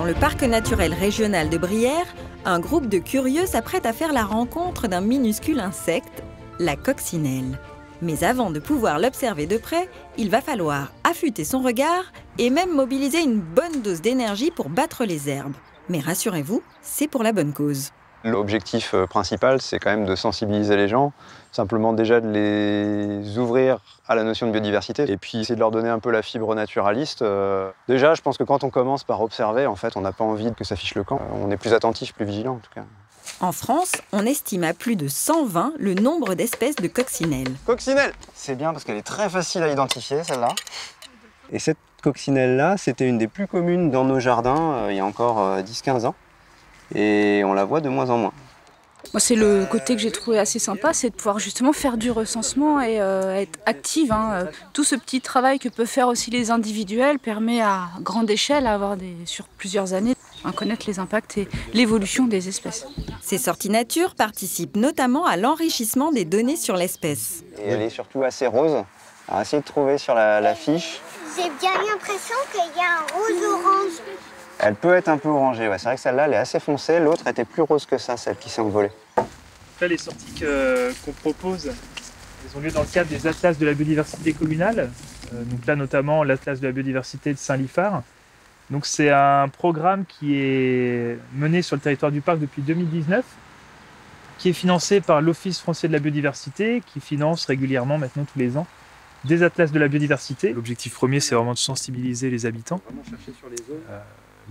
le parc naturel régional de Brière, un groupe de curieux s'apprête à faire la rencontre d'un minuscule insecte, la coccinelle. Mais avant de pouvoir l'observer de près, il va falloir affûter son regard et même mobiliser une bonne dose d'énergie pour battre les herbes. Mais rassurez-vous, c'est pour la bonne cause. L'objectif principal, c'est quand même de sensibiliser les gens, simplement déjà de les ouvrir à la notion de biodiversité et puis essayer de leur donner un peu la fibre naturaliste. Déjà, je pense que quand on commence par observer, en fait, on n'a pas envie que ça fiche le camp. On est plus attentif, plus vigilant en tout cas. En France, on estime à plus de 120 le nombre d'espèces de coccinelles. Coccinelle! C'est bien parce qu'elle est très facile à identifier, celle-là. Et cette coccinelle-là, c'était une des plus communes dans nos jardins il y a encore 10-15 ans. Et on la voit de moins en moins. Moi, c'est le côté que j'ai trouvé assez sympa, c'est de pouvoir justement faire du recensement et être active. Tout ce petit travail que peuvent faire aussi les individuels permet à grande échelle, sur plusieurs années, à connaître les impacts et l'évolution des espèces. Ces sorties nature participent notamment à l'enrichissement des données sur l'espèce. Et elle est surtout assez rose. Alors, essayez de trouver sur la fiche. J'ai bien l'impression qu'il y a un rose-orange. Elle peut être un peu orangée, ouais. C'est vrai que celle-là, elle est assez foncée. L'autre était plus rose que ça, celle qui s'est envolée. Là, les sorties qu'on propose, elles ont lieu dans le cadre des atlas de la biodiversité communale. Donc là, notamment, l'atlas de la biodiversité de Saint-Liphard. Donc c'est un programme qui est mené sur le territoire du parc depuis 2019, qui est financé par l'Office français de la biodiversité, qui finance régulièrement, maintenant tous les ans, des atlas de la biodiversité. L'objectif premier, c'est vraiment de sensibiliser les habitants.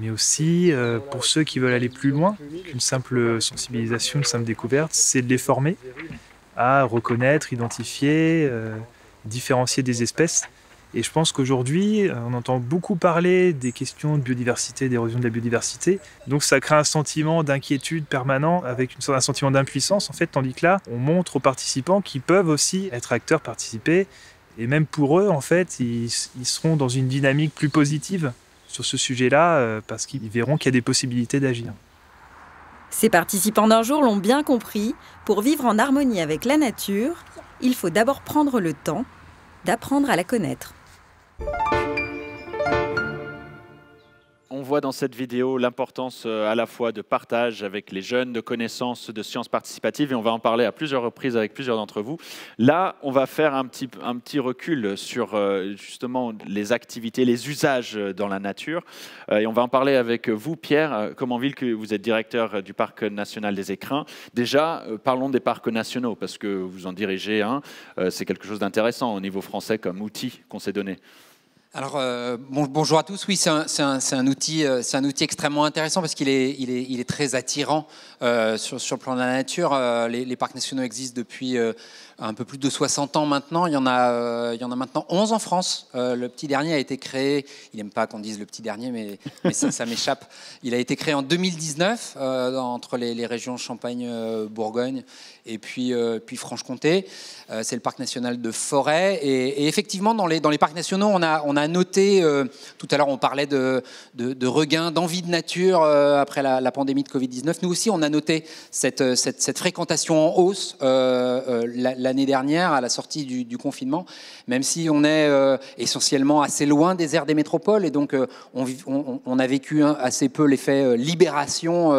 Mais aussi, pour ceux qui veulent aller plus loin qu'une simple sensibilisation, une simple découverte, c'est de les former à reconnaître, identifier, différencier des espèces. Et je pense qu'aujourd'hui, on entend beaucoup parler des questions de biodiversité, d'érosion de la biodiversité. Donc ça crée un sentiment d'inquiétude permanent avec un sentiment d'impuissance, en fait, tandis que là, on montre aux participants qu'ils peuvent aussi être acteurs, participer. Et même pour eux, en fait, ils seront dans une dynamique plus positive sur ce sujet-là, parce qu'ils verront qu'il y a des possibilités d'agir. Ces participants d'un jour l'ont bien compris, pour vivre en harmonie avec la nature, il faut d'abord prendre le temps d'apprendre à la connaître. On voit dans cette vidéo l'importance à la fois de partage avec les jeunes, de connaissances, de sciences participatives, et on va en parler à plusieurs reprises avec plusieurs d'entre vous. Là, on va faire un petit recul sur justement les activités, les usages dans la nature. Et on va en parler avec vous, Pierre Comenville, que vous êtes directeur du Parc national des Écrins. Déjà, parlons des parcs nationaux, parce que vous en dirigez un. C'est quelque chose d'intéressant au niveau français comme outil qu'on s'est donné. Alors, bonjour à tous. Oui, c'est un outil extrêmement intéressant parce qu'il est très attirant sur le plan de la nature. Les parcs nationaux existent depuis un peu plus de 60 ans maintenant. Il y en a maintenant 11 en France. Le petit dernier a été créé, il n'aime pas qu'on dise le petit dernier, mais ça m'échappe. Il a été créé en 2019 entre les régions Champagne-Bourgogne et puis Franche-Comté. C'est le parc national de Forêt. Et effectivement, dans les parcs nationaux, on a noté, tout à l'heure on parlait de regain, d'envie de nature après la pandémie de Covid-19. Nous aussi, on a noté cette fréquentation en hausse l'année dernière, à la sortie du confinement, même si on est essentiellement assez loin des aires des métropoles. Et donc, on a vécu assez peu l'effet libération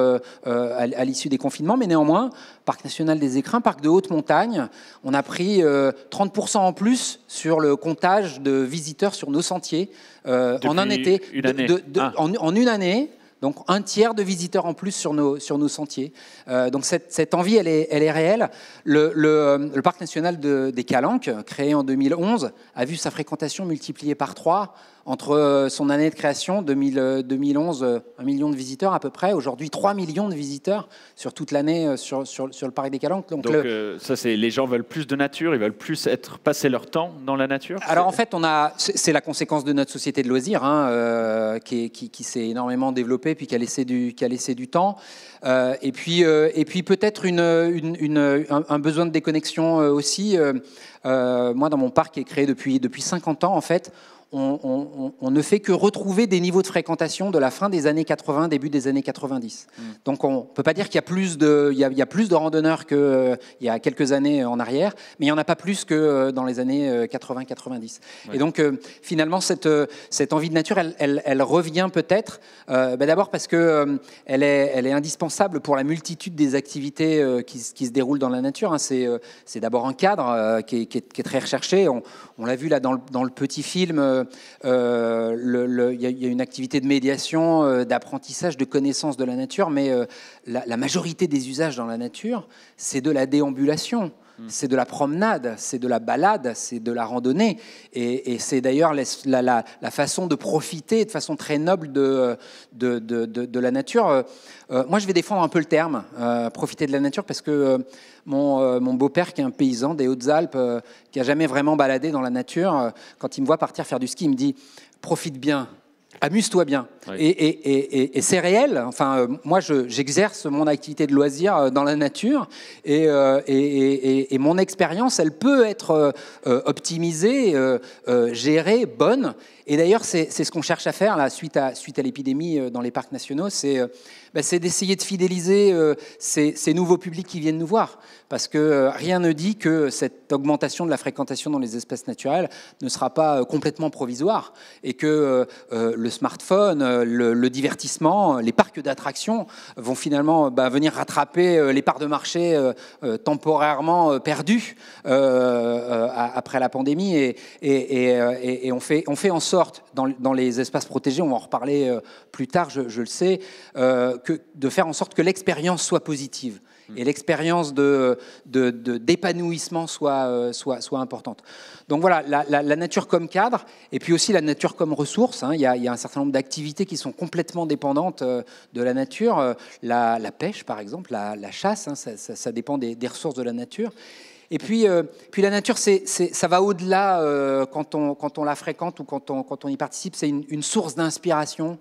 à l'issue des confinements. Mais néanmoins, Parc national des Écrins, parc de haute montagne, on a pris 30% en plus sur le comptage de visiteurs sur nos sentiers en un été. En une année. Donc un tiers de visiteurs en plus sur nos sentiers. Donc cette envie, elle est réelle. Le parc national des Calanques, créé en 2011, a vu sa fréquentation multipliée par 3 entre son année de création, 2011, 1 million de visiteurs à peu près. Aujourd'hui, 3 millions de visiteurs sur toute l'année sur le parc des Calanques. Donc ça, c'est les gens veulent plus de nature, ils veulent plus passer leur temps dans la nature. Alors en fait, c'est la conséquence de notre société de loisirs qui s'est énormément développée puis qui a laissé du temps. Et puis peut-être un besoin de déconnexion aussi. Moi, dans mon parc qui est créé depuis 50 ans, en fait, on ne fait que retrouver des niveaux de fréquentation de la fin des années 80, début des années 90. Donc on ne peut pas dire qu'il y a plus de randonneurs qu'il y a quelques années en arrière, mais il n'y en a pas plus que dans les années 80-90. Ouais. Et donc finalement, cette envie de nature, elle revient peut-être, d'abord parce qu'elle est indispensable pour la multitude des activités qui se déroulent dans la nature. Hein. C'est d'abord un cadre qui est très recherché. On l'a vu là dans le petit film. Il y a une activité de médiation, d'apprentissage, de connaissance de la nature, mais la majorité des usages dans la nature, c'est de la déambulation. C'est de la promenade, c'est de la balade, c'est de la randonnée. Et c'est d'ailleurs la façon de profiter de façon très noble de la nature. Moi, je vais défendre un peu le terme, profiter de la nature, parce que mon beau-père, qui est un paysan des Hautes-Alpes, qui n'a jamais vraiment baladé dans la nature, quand il me voit partir faire du ski, il me dit « profite bien ». Amuse-toi bien. Oui. Et c'est réel. Enfin, moi, j'exerce mon activité de loisir dans la nature et mon expérience, elle peut être optimisée, gérée, bonne. Et d'ailleurs, c'est ce qu'on cherche à faire là, suite à l'épidémie dans les parcs nationaux, c'est d'essayer de fidéliser ces nouveaux publics qui viennent nous voir. Parce que rien ne dit que cette augmentation de la fréquentation dans les espaces naturels ne sera pas complètement provisoire et que le smartphone, le divertissement, les parcs d'attractions vont finalement venir rattraper les parts de marché temporairement perdues après la pandémie. Et on fait en sorte, dans les espaces protégés, on va en reparler plus tard, je le sais, de faire en sorte que l'expérience soit positive. Et l'expérience d'épanouissement soit importante. Donc voilà, la nature comme cadre, et puis aussi la nature comme ressource. Hein. Il y a un certain nombre d'activités qui sont complètement dépendantes de la nature. La pêche, par exemple, la chasse, hein, ça dépend des ressources de la nature. Et puis la nature, ça va au-delà quand on la fréquente ou quand on y participe. C'est une source d'inspiration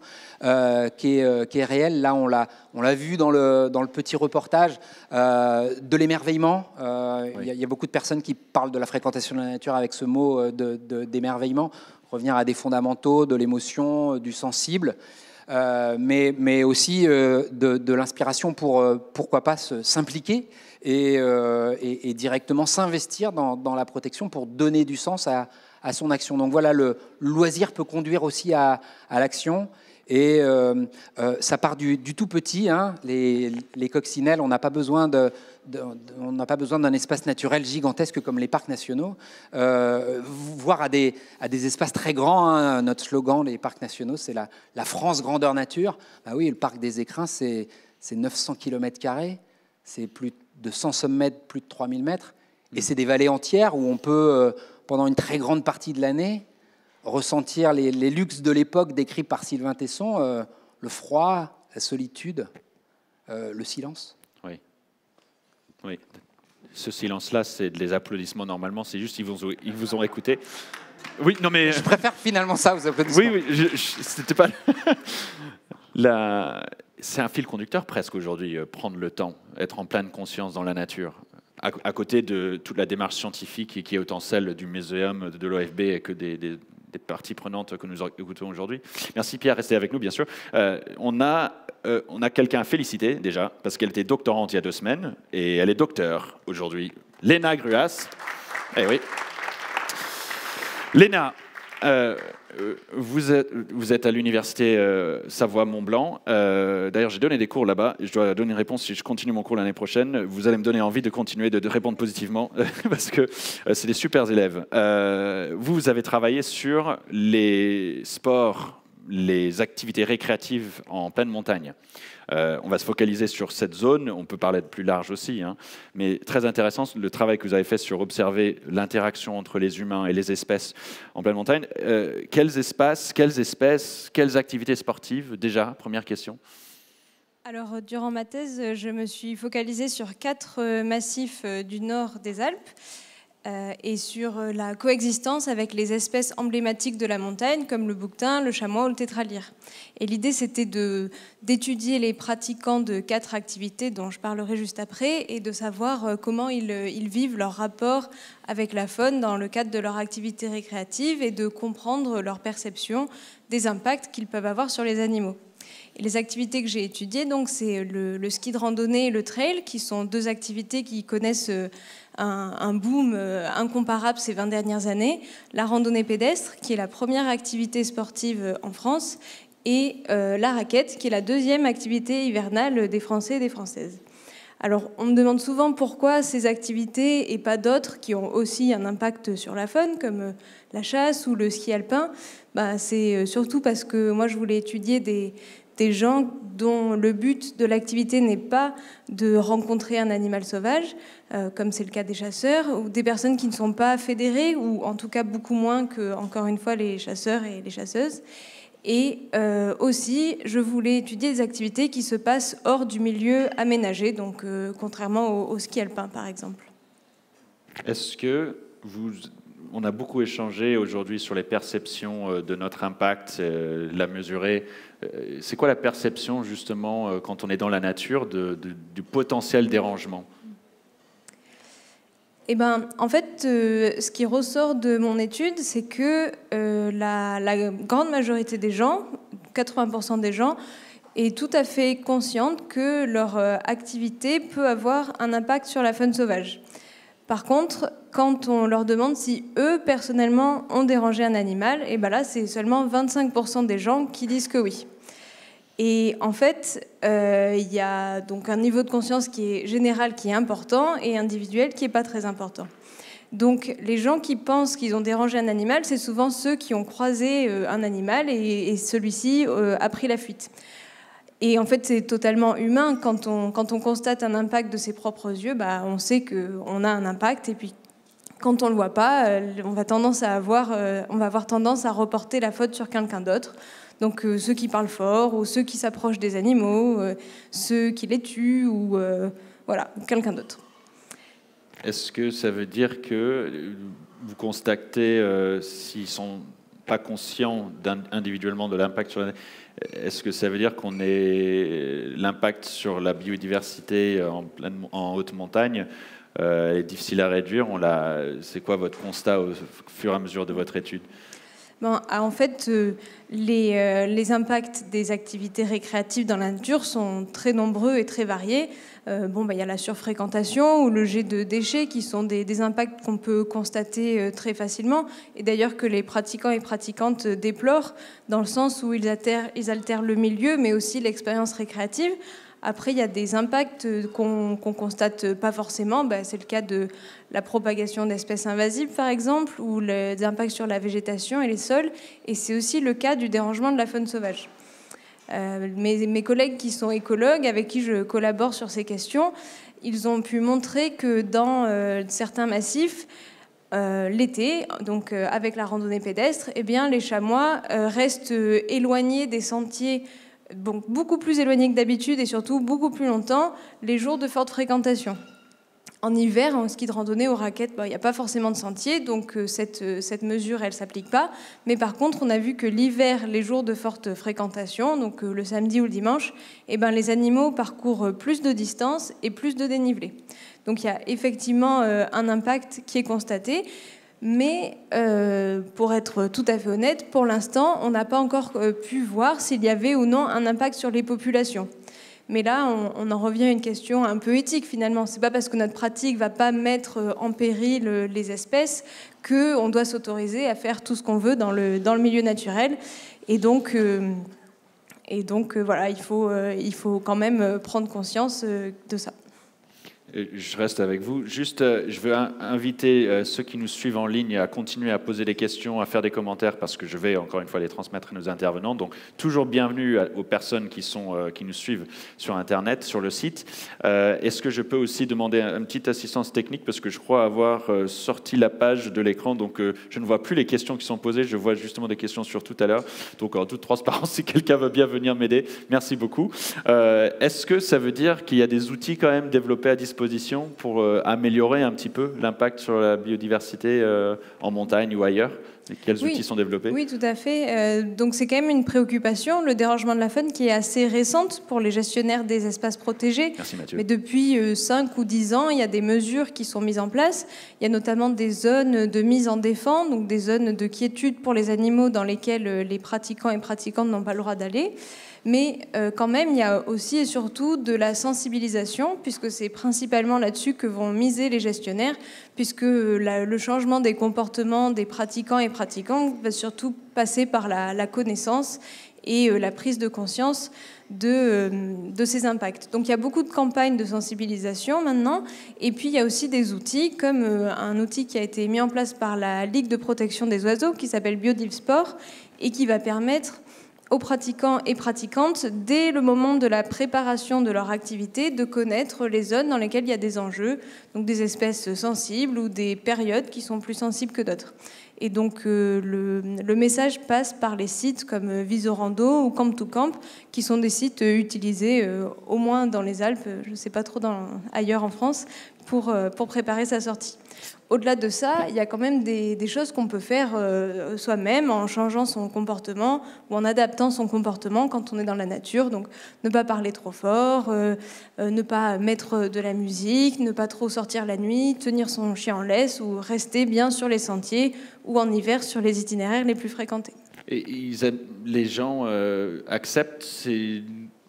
qui est réelle. Là, on l'a vu dans le petit reportage, de l'émerveillement. Oui. Il y a beaucoup de personnes qui parlent de la fréquentation de la nature avec ce mot d'émerveillement. Revenir à des fondamentaux, de l'émotion, du sensible. Mais aussi de l'inspiration pour, pourquoi pas, s'impliquer et directement s'investir dans la protection pour donner du sens à son action. Donc voilà, le loisir peut conduire aussi à l'action. Et ça part du tout petit. Hein. Les coccinelles, on n'a pas besoin d'un espace naturel gigantesque comme les parcs nationaux, voire à des espaces très grands. Hein. Notre slogan, les parcs nationaux, c'est la France grandeur nature. Bah oui, le parc des Écrins, c'est 900 km², c'est plus de 100 sommets de plus de 3000 mètres, et c'est des vallées entières où on peut, pendant une très grande partie de l'année, ressentir les luxes de l'époque décrits par Sylvain Tesson, le froid, la solitude, le silence. Oui. Ce silence-là, c'est des applaudissements normalement, c'est juste qu'ils vous ont écouté. Oui, non mais... Je préfère finalement ça aux applaudissements. Oui, c'était pas... C'est un fil conducteur presque aujourd'hui, prendre le temps, être en pleine conscience dans la nature, à côté de toute la démarche scientifique qui est autant celle du muséum, de l'OFB et que des parties prenantes que nous écoutons aujourd'hui. Merci Pierre, restez avec nous bien sûr. On a quelqu'un à féliciter déjà, parce qu'elle était doctorante il y a 2 semaines, et elle est docteure aujourd'hui. Léna Gruas. Eh oui. Léna, vous êtes à l'université Savoie-Mont-Blanc. D'ailleurs, j'ai donné des cours là-bas. Je dois donner une réponse si je continue mon cours l'année prochaine. Vous allez me donner envie de continuer de répondre positivement parce que c'est des super élèves. Vous avez travaillé sur les sports, les activités récréatives en pleine montagne. On va se focaliser sur cette zone, on peut parler de plus large aussi, hein, mais très intéressant le travail que vous avez fait sur observer l'interaction entre les humains et les espèces en pleine montagne. Quels espaces, quelles espèces, quelles activités sportives déjà? Première question. Alors, durant ma thèse, je me suis focalisée sur 4 massifs du nord des Alpes. et sur la coexistence avec les espèces emblématiques de la montagne, comme le bouquetin, le chamois ou le tétralyre. Et l'idée, c'était d'étudier les pratiquants de 4 activités dont je parlerai juste après, et de savoir comment ils vivent leur rapport avec la faune dans le cadre de leur activité récréative, et de comprendre leur perception des impacts qu'ils peuvent avoir sur les animaux. Et les activités que j'ai étudiées, donc, c'est le ski de randonnée et le trail, qui sont 2 activités qui connaissent un boom incomparable ces 20 dernières années. La randonnée pédestre, qui est la première activité sportive en France, et la raquette, qui est la 2e activité hivernale des Français et des Françaises. Alors, on me demande souvent pourquoi ces activités et pas d'autres qui ont aussi un impact sur la faune, comme la chasse ou le ski alpin. C'est surtout parce que moi, je voulais étudier des gens dont le but de l'activité n'est pas de rencontrer un animal sauvage, comme c'est le cas des chasseurs, ou des personnes qui ne sont pas fédérées, ou en tout cas beaucoup moins que, encore une fois, les chasseurs et les chasseuses. Et aussi, je voulais étudier des activités qui se passent hors du milieu aménagé, donc contrairement au ski alpin, par exemple. Est-ce que on a beaucoup échangé aujourd'hui sur les perceptions de notre impact, la mesurer. C'est quoi la perception, justement, quand on est dans la nature, du potentiel dérangement ? En fait, ce qui ressort de mon étude, c'est que la grande majorité des gens, 80% des gens, est tout à fait consciente que leur activité peut avoir un impact sur la faune sauvage. Par contre, quand on leur demande si eux, personnellement, ont dérangé un animal, et là, c'est seulement 25% des gens qui disent que oui. Et en fait, il y a donc un niveau de conscience qui est général, qui est important, et individuel, qui n'est pas très important. Donc, les gens qui pensent qu'ils ont dérangé un animal, c'est souvent ceux qui ont croisé un animal et celui-ci a pris la fuite. Et en fait, c'est totalement humain. Quand on constate un impact de ses propres yeux, on sait qu'on a un impact. Et puis, quand on ne le voit pas, on va avoir tendance à reporter la faute sur quelqu'un d'autre. Donc, ceux qui parlent fort, ou ceux qui s'approchent des animaux, ceux qui les tuent, ou quelqu'un d'autre. Est-ce que ça veut dire que vous constatez s'ils ne sont pas conscients individuellement de l'impact sur la... Est-ce que ça veut dire qu'on est l'impact sur la biodiversité en haute montagne est difficile à réduire? C'est quoi votre constat au fur et à mesure de votre étude? En fait, les impacts des activités récréatives dans la nature sont très nombreux et très variés. Il y a la surfréquentation ou le jet de déchets qui sont des impacts qu'on peut constater très facilement, et d'ailleurs que les pratiquants et pratiquantes déplorent, dans le sens où ils altèrent le milieu, mais aussi l'expérience récréative. Après, il y a des impacts qu'on constate pas forcément. C'est le cas de la propagation d'espèces invasives, par exemple, ou des impacts sur la végétation et les sols. Et c'est aussi le cas du dérangement de la faune sauvage. Mes collègues qui sont écologues, avec qui je collabore sur ces questions, ils ont pu montrer que dans certains massifs, l'été, donc avec la randonnée pédestre, les chamois restent éloignés des sentiers, beaucoup plus éloignés que d'habitude, et surtout beaucoup plus longtemps les jours de forte fréquentation. En hiver, en ski de randonnée aux raquettes, il n'y a pas forcément de sentier, donc cette mesure, elle ne s'applique pas. Mais par contre, on a vu que l'hiver, les jours de forte fréquentation, donc le samedi ou le dimanche, les animaux parcourent plus de distance et plus de dénivelé. Donc il y a effectivement un impact qui est constaté. Mais pour être tout à fait honnête, pour l'instant, on n'a pas encore pu voir s'il y avait ou non un impact sur les populations. Mais là, on en revient à une question un peu éthique, finalement. C'est pas parce que notre pratique ne va pas mettre en péril les espèces qu'on doit s'autoriser à faire tout ce qu'on veut dans le milieu naturel. Et donc voilà, il faut quand même prendre conscience de ça. Je reste avec vous. Juste, je veux inviter ceux qui nous suivent en ligne à continuer à poser des questions, à faire des commentaires, parce que je vais encore une fois les transmettre à nos intervenants. Donc, toujours bienvenue aux personnes qui nous suivent sur Internet, sur le site. Est-ce que je peux aussi demander une petite assistance technique, parce que je crois avoir sorti la page de l'écran, donc je ne vois plus les questions qui sont posées, je vois justement des questions sur tout à l'heure. Donc, en toute transparence, si quelqu'un veut bien venir m'aider, merci beaucoup. Est-ce que ça veut dire qu'il y a des outils quand même développés à disposition disposition pour améliorer un petit peu l'impact sur la biodiversité en montagne ou ailleurs? Et quels outils sont développés? Oui, tout à fait. Donc c'est quand même une préoccupation, le dérangement de la faune, qui est assez récente pour les gestionnaires des espaces protégés. Merci Mathieu. Mais depuis 5 ou 10 ans, il y a des mesures qui sont mises en place. Il y a notamment des zones de mise en défense, donc des zones de quiétude pour les animaux dans lesquelles les pratiquants et pratiquantes n'ont pas le droit d'aller. Mais quand même, il y a aussi et surtout de la sensibilisation, puisque c'est principalement là-dessus que vont miser les gestionnaires, puisque le changement des comportements des pratiquants et pratiquantes va surtout passer par la connaissance et la prise de conscience de ces impacts. Donc il y a beaucoup de campagnes de sensibilisation maintenant, et puis il y a aussi des outils, comme un outil qui a été mis en place par la Ligue de protection des oiseaux, qui s'appelle BiodiveSport, et qui va permettre aux pratiquants et pratiquantes, dès le moment de la préparation de leur activité, de connaître les zones dans lesquelles il y a des enjeux, donc des espèces sensibles ou des périodes qui sont plus sensibles que d'autres. Et donc le message passe par les sites comme Visorando ou Camp to Camp, qui sont des sites utilisés au moins dans les Alpes, je ne sais pas trop ailleurs en France, pour préparer sa sortie. Au-delà de ça, il y a quand même des choses qu'on peut faire soi-même en changeant son comportement ou en adaptant son comportement quand on est dans la nature. Donc ne pas parler trop fort, ne pas mettre de la musique, ne pas trop sortir la nuit, tenir son chien en laisse ou rester bien sur les sentiers ou en hiver sur les itinéraires les plus fréquentés. Et les gens acceptent ces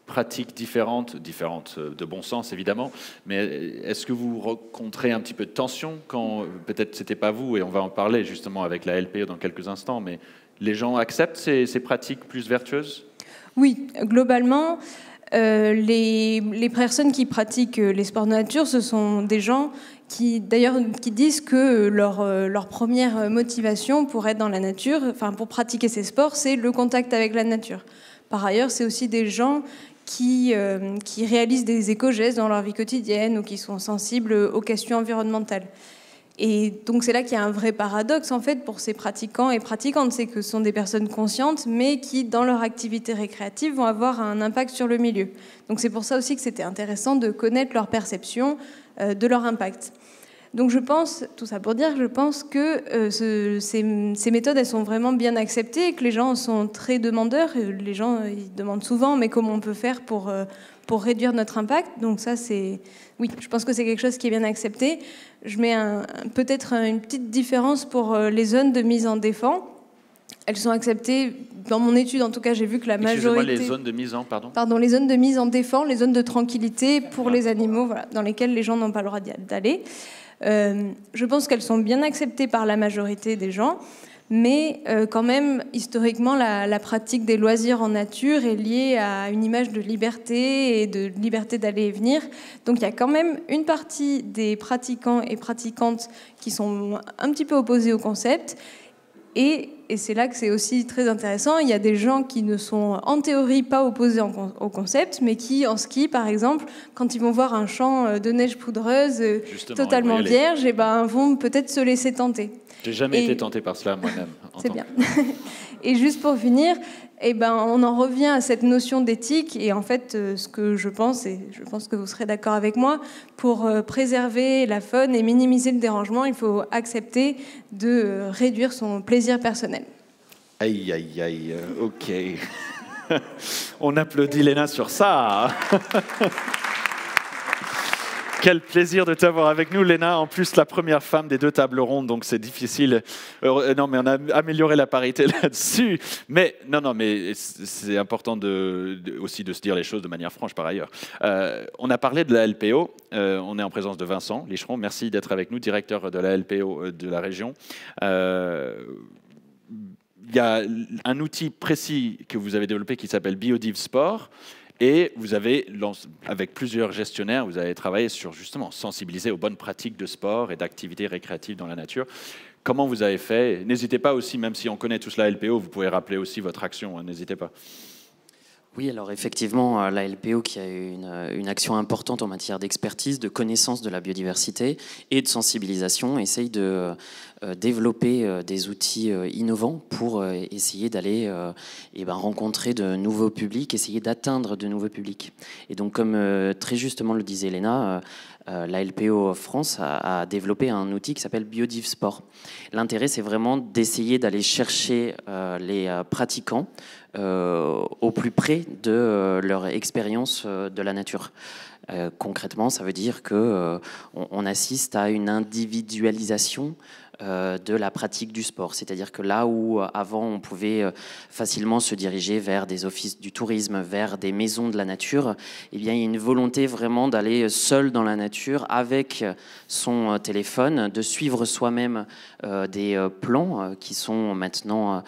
pratiques différentes de bon sens évidemment, mais est-ce que vous rencontrez un petit peu de tension quand, peut-être c'était pas vous, et on va en parler justement avec la LPO dans quelques instants, mais les gens acceptent ces pratiques plus vertueuses? Oui, globalement, les personnes qui pratiquent les sports de nature, ce sont des gens qui disent que leur première motivation pour être dans la nature, enfin pour pratiquer ces sports, c'est le contact avec la nature. Par ailleurs, c'est aussi des gens qui réalisent des éco-gestes dans leur vie quotidienne ou qui sont sensibles aux questions environnementales. Et donc c'est là qu'il y a un vrai paradoxe en fait pour ces pratiquants et pratiquantes, c'est que ce sont des personnes conscientes mais qui dans leur activité récréative vont avoir un impact sur le milieu. Donc c'est pour ça aussi que c'était intéressant de connaître leur perception de leur impact. Donc je pense, tout ça pour dire, je pense que ces méthodes, elles sont vraiment bien acceptées et que les gens sont très demandeurs. Les gens, ils demandent souvent, mais comment on peut faire pour réduire notre impact? Donc ça, oui, je pense que c'est quelque chose qui est bien accepté. Je mets peut-être une petite différence pour les zones de mise en défense. Elles sont acceptées, dans mon étude en tout cas, j'ai vu que la majorité... Excusez-moi, les zones de mise en, pardon, les zones de mise en défense, les zones de tranquillité pour les animaux, voilà, dans lesquelles les gens n'ont pas le droit d'aller. Je pense qu'elles sont bien acceptées par la majorité des gens, mais quand même, historiquement, la pratique des loisirs en nature est liée à une image de liberté et de liberté d'aller et venir. Donc il y a quand même une partie des pratiquants et pratiquantes qui sont un petit peu opposés au concept. Et c'est là que c'est aussi très intéressant. Il y a des gens qui ne sont en théorie pas opposés au concept, mais qui, en ski par exemple, quand ils vont voir un champ de neige poudreuse totalement vierge, vont peut-être se laisser tenter. J'ai jamais été tenté par cela moi-même. C'est bien. Et juste pour finir, on en revient à cette notion d'éthique. Et en fait, ce que je pense, et je pense que vous serez d'accord avec moi, pour préserver la faune et minimiser le dérangement, il faut accepter de réduire son plaisir personnel. Aïe, aïe, aïe, ok. On applaudit Léna sur ça. Quel plaisir de t'avoir avec nous, Léna. En plus, la première femme des deux tables rondes, donc c'est difficile. Non, mais on a amélioré la parité là-dessus. Mais mais c'est important aussi de se dire les choses de manière franche par ailleurs. On a parlé de la LPO. On est en présence de Vincent Licheron. Merci d'être avec nous, directeur de la LPO de la région. Il y a un outil précis que vous avez développé qui s'appelle BiodiveSport. Et vous avez, avec plusieurs gestionnaires, vous avez travaillé sur justement sensibiliser aux bonnes pratiques de sport et d'activités récréatives dans la nature. Comment vous avez fait? N'hésitez pas aussi, même si on connaît tous la LPO, vous pouvez rappeler aussi votre action, hein, n'hésitez pas. Oui, alors effectivement, la LPO qui a une action importante en matière d'expertise, de connaissance de la biodiversité et de sensibilisation, essaye de développer des outils innovants pour essayer d'aller rencontrer de nouveaux publics, essayer d'atteindre de nouveaux publics. Et donc, comme très justement le disait Léna, la LPO France a développé un outil qui s'appelle BiodiveSport. L'intérêt, c'est vraiment d'essayer d'aller chercher les pratiquants au plus près de leur expérience de la nature. Concrètement, ça veut dire qu'on assiste à une individualisation de la pratique du sport. C'est-à-dire que là où avant on pouvait facilement se diriger vers des offices du tourisme, vers des maisons de la nature, eh bien, il y a une volonté vraiment d'aller seul dans la nature avec son téléphone, de suivre soi-même des plans qui sont maintenant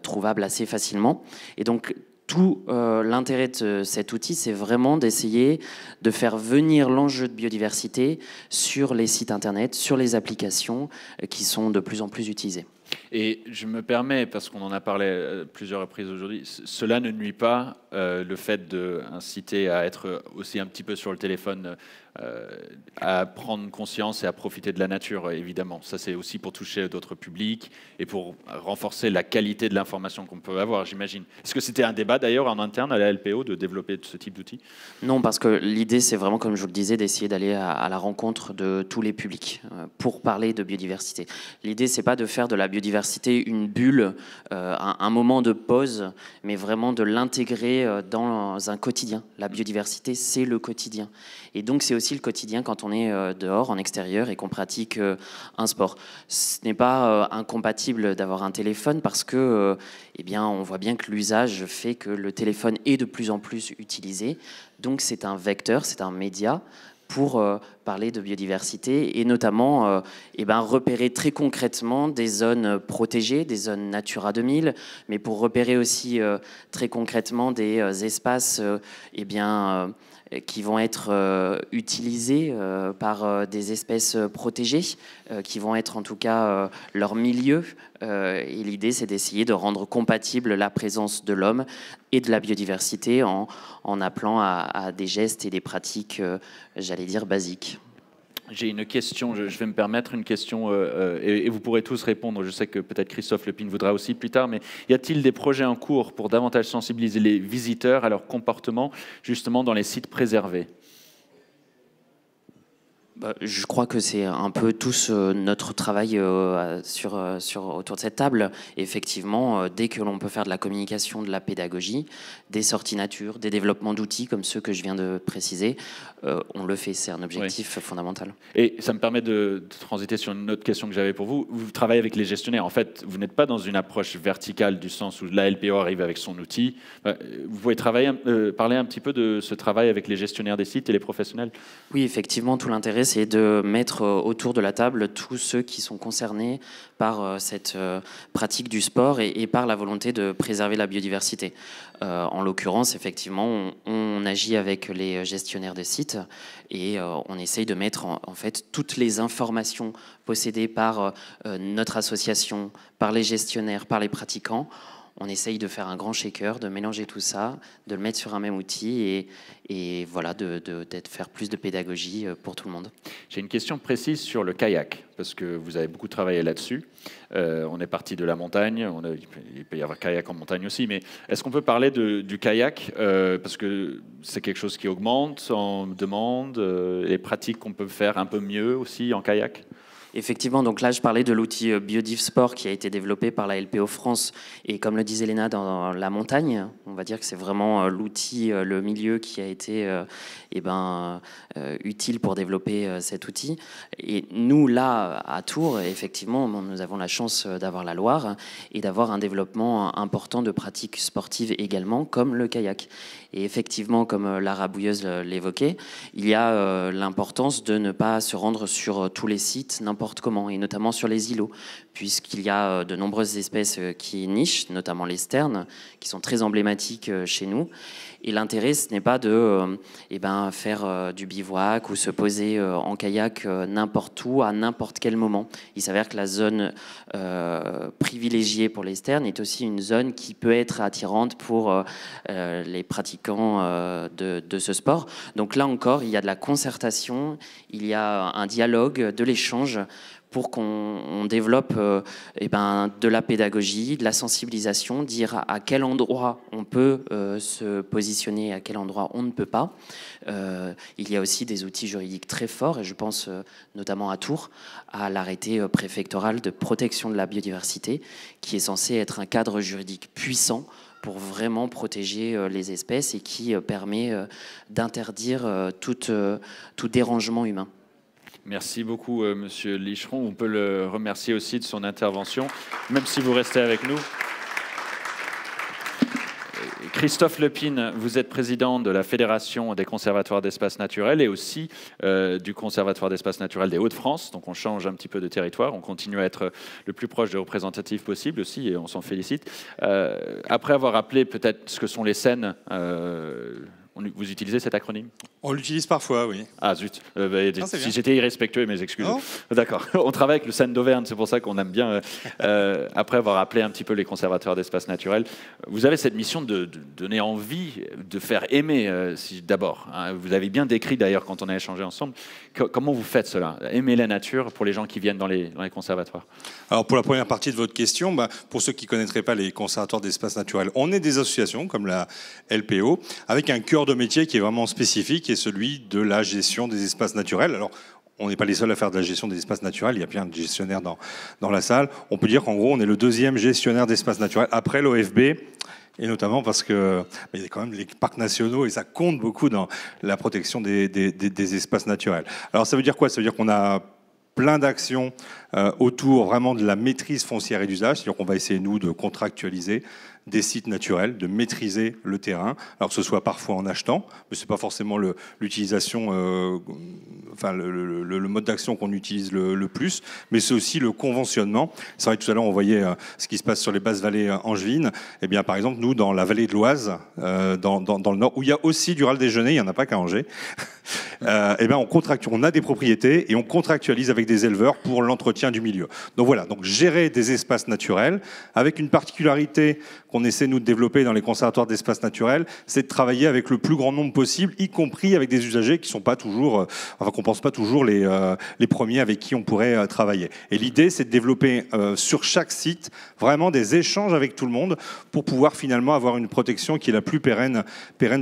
trouvables assez facilement. Et donc, tout l'intérêt de cet outil, c'est vraiment d'essayer de faire venir l'enjeu de biodiversité sur les sites internet, sur les applications qui sont de plus en plus utilisées. Et je me permets, parce qu'on en a parlé à plusieurs reprises aujourd'hui, cela ne nuit pas le fait d'inciter à être aussi un petit peu sur le téléphone, à prendre conscience et à profiter de la nature, évidemment. Ça, c'est aussi pour toucher d'autres publics et pour renforcer la qualité de l'information qu'on peut avoir, j'imagine. Est-ce que c'était un débat, d'ailleurs, en interne à la LPO, de développer ce type d'outils? Non, parce que l'idée, c'est vraiment, comme je vous le disais, d'essayer d'aller à la rencontre de tous les publics pour parler de biodiversité. L'idée, c'est pas de faire de la biodiversité une bulle, un moment de pause, mais vraiment de l'intégrer dans un quotidien. La biodiversité, c'est le quotidien. Et donc, c'est aussi le quotidien quand on est dehors, en extérieur, et qu'on pratique un sport. Ce n'est pas incompatible d'avoir un téléphone parce que, eh bien, on voit bien que l'usage fait que le téléphone est de plus en plus utilisé. Donc, c'est un vecteur, c'est un média pour parler de biodiversité et notamment repérer très concrètement des zones protégées, des zones Natura 2000, mais pour repérer aussi très concrètement des espaces qui vont être utilisés par des espèces protégées, qui vont être en tout cas leur milieu. Et l'idée, c'est d'essayer de rendre compatible la présence de l'homme et de la biodiversité en appelant à des gestes et des pratiques, j'allais dire, basiques. J'ai une question, je vais me permettre une question et vous pourrez tous répondre. Je sais que peut-être Christophe Lepine voudra aussi plus tard, mais y a-t-il des projets en cours pour davantage sensibiliser les visiteurs à leur comportement justement dans les sites préservés ? Je crois que c'est un peu tous notre travail autour de cette table. Effectivement, dès que l'on peut faire de la communication, de la pédagogie, des sorties nature, des développements d'outils comme ceux que je viens de préciser, on le fait. C'est un objectif fondamental. Et ça me permet de transiter sur une autre question que j'avais pour vous. Vous travaillez avec les gestionnaires. En fait, vous n'êtes pas dans une approche verticale du sens où la LPO arrive avec son outil. Vous pouvez parler un petit peu de ce travail avec les gestionnaires des sites et les professionnels ? Oui, effectivement, tout l'intérêt, c'est de mettre autour de la table tous ceux qui sont concernés par cette pratique du sport et par la volonté de préserver la biodiversité. En l'occurrence, effectivement, on agit avec les gestionnaires de sites et on essaye de mettre en fait toutes les informations possédées par notre association, par les gestionnaires, par les pratiquants. On essaye de faire un grand shaker, de mélanger tout ça, de le mettre sur un même outil et voilà, de faire plus de pédagogie pour tout le monde. J'ai une question précise sur le kayak, parce que vous avez beaucoup travaillé là-dessus. On est parti de la montagne, il peut y avoir kayak en montagne aussi, mais est-ce qu'on peut parler du kayak parce que c'est quelque chose qui augmente en demande, les pratiques qu'on peut faire un peu mieux aussi en kayak ? Effectivement, donc là je parlais de l'outil BiodiveSport qui a été développé par la LPO France et comme le disait Léna, dans la montagne, on va dire que c'est vraiment l'outil, le milieu qui a été utile pour développer cet outil. Et nous là à Tours, effectivement, nous avons la chance d'avoir la Loire et d'avoir un développement important de pratiques sportives également, comme le kayak. Et effectivement, comme Lara Bouilleuse l'évoquait, il y a l'importance de ne pas se rendre sur tous les sites n'importe comment, et notamment sur les îlots, puisqu'il y a de nombreuses espèces qui nichent, notamment les sternes, qui sont très emblématiques chez nous. Et l'intérêt, ce n'est pas de faire du bivouac ou se poser en kayak n'importe où, à n'importe quel moment. Il s'avère que la zone privilégiée pour les sternes est aussi une zone qui peut être attirante pour les pratiquants de ce sport. Donc là encore, il y a de la concertation, il y a un dialogue, de l'échange pour qu'on développe de la pédagogie, de la sensibilisation, dire à quel endroit on peut se positionner, à quel endroit on ne peut pas. Il y a aussi des outils juridiques très forts, et je pense notamment à Tours, à l'arrêté préfectoral de protection de la biodiversité, qui est censé être un cadre juridique puissant pour vraiment protéger les espèces et qui permet d'interdire tout dérangement humain. Merci beaucoup, Monsieur Licheron. On peut le remercier aussi de son intervention, même si vous restez avec nous. Christophe Lepine, vous êtes président de la Fédération des conservatoires d'espaces naturels et aussi du Conservatoire d'espaces naturels des Hauts-de-France. Donc on change un petit peu de territoire, on continue à être le plus proche des représentatifs possible aussi, et on s'en félicite. Après avoir rappelé peut-être ce que sont les SEN, vous utilisez cet acronyme? On l'utilise parfois, oui. Ah zut, si j'étais irrespectueux, mes excuses. D'accord, on travaille avec le SEN d'Auvergne, c'est pour ça qu'on aime bien, après avoir appelé un petit peu les conservateurs d'espaces naturels, vous avez cette mission de donner envie, de faire aimer, d'abord. Hein, vous avez bien décrit d'ailleurs quand on a échangé ensemble, comment vous faites cela, aimer la nature pour les gens qui viennent dans les conservatoires? Alors pour la première partie de votre question, pour ceux qui ne connaîtraient pas les conservatoires d'espaces naturels, on est des associations comme la LPO, avec un cœur de métier qui est vraiment spécifique, et celui de la gestion des espaces naturels. Alors, on n'est pas les seuls à faire de la gestion des espaces naturels, il y a plein de gestionnaires dans la salle. On peut dire qu'en gros, on est le deuxième gestionnaire d'espaces naturels après l'OFB, et notamment parce que il y a quand même les parcs nationaux, et ça compte beaucoup dans la protection des espaces naturels. Alors, ça veut dire quoi? Ça veut dire qu'on a plein d'actions autour vraiment de la maîtrise foncière et d'usage, c'est-à-dire qu'on va essayer, nous, de contractualiser des sites naturels, de maîtriser le terrain, alors que ce soit parfois en achetant, mais c'est pas forcément l'utilisation, le mode d'action qu'on utilise le plus, mais c'est aussi le conventionnement. C'est vrai que tout à l'heure on voyait ce qui se passe sur les basses vallées angevines. Eh bien, par exemple, nous, dans la vallée de l'Oise, dans le nord, où il y a aussi du ral-déjeuner, il n'y en a pas qu'à Angers, eh bien, on a des propriétés et on contractualise avec des éleveurs pour l'entretien du milieu. Donc voilà, donc gérer des espaces naturels avec une particularité qu'on essaie, nous, de développer dans les conservatoires d'espaces naturels, c'est de travailler avec le plus grand nombre possible, y compris avec des usagers qui ne sont pas toujours, qu'on pense pas toujours les premiers avec qui on pourrait travailler. Et l'idée, c'est de développer sur chaque site vraiment des échanges avec tout le monde pour pouvoir finalement avoir une protection qui est la plus pérenne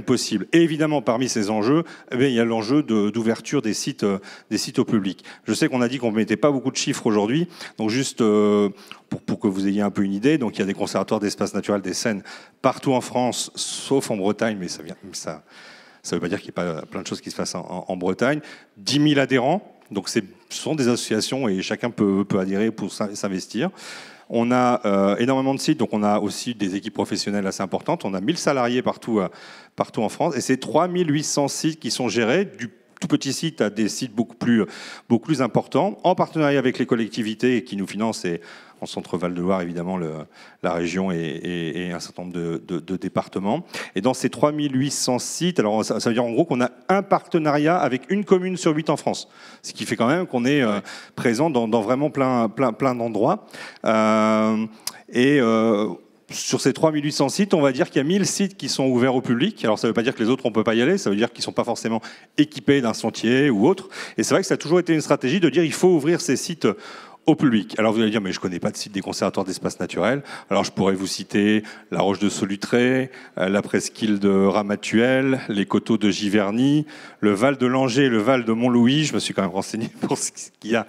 possible. Et évidemment, parmi ces enjeux, il y a l'enjeu d'ouverture des sites au public. Je sais qu'on a dit qu'on ne mettait pas beaucoup de chiffres aujourd'hui, donc juste pour que vous ayez un peu une idée, donc il y a des conservatoires d'espaces naturels, des SEN partout en France, sauf en Bretagne, mais ça ne veut pas dire qu'il n'y a pas plein de choses qui se passent en Bretagne. 10 000 adhérents, donc ce sont des associations et chacun peut adhérer pour s'investir. On a énormément de sites, donc on a aussi des équipes professionnelles assez importantes. On a 1000 salariés partout en France, et c'est 3800 sites qui sont gérés, du tout petits sites à des sites beaucoup plus importants, en partenariat avec les collectivités qui nous financent, et en centre Val-de-Loire, évidemment, la région et un certain nombre de départements. Et dans ces 3800 sites, alors ça veut dire en gros qu'on a un partenariat avec une commune sur 8 en France, ce qui fait quand même qu'on est présent dans vraiment plein d'endroits. Sur ces 3800 sites, on va dire qu'il y a 1000 sites qui sont ouverts au public. Alors ça ne veut pas dire que les autres, on ne peut pas y aller, ça veut dire qu'ils ne sont pas forcément équipés d'un sentier ou autre. Et c'est vrai que ça a toujours été une stratégie de dire qu'il faut ouvrir ces sites au public. Alors vous allez dire, mais je ne connais pas de site des conservatoires d'espaces naturels. Alors je pourrais vous citer la Roche de Solutré, la presqu'île de Ramatuelle, les coteaux de Giverny, le Val de Langeais, le Val de Montlouis. Je me suis quand même renseigné pour ce qu'il y a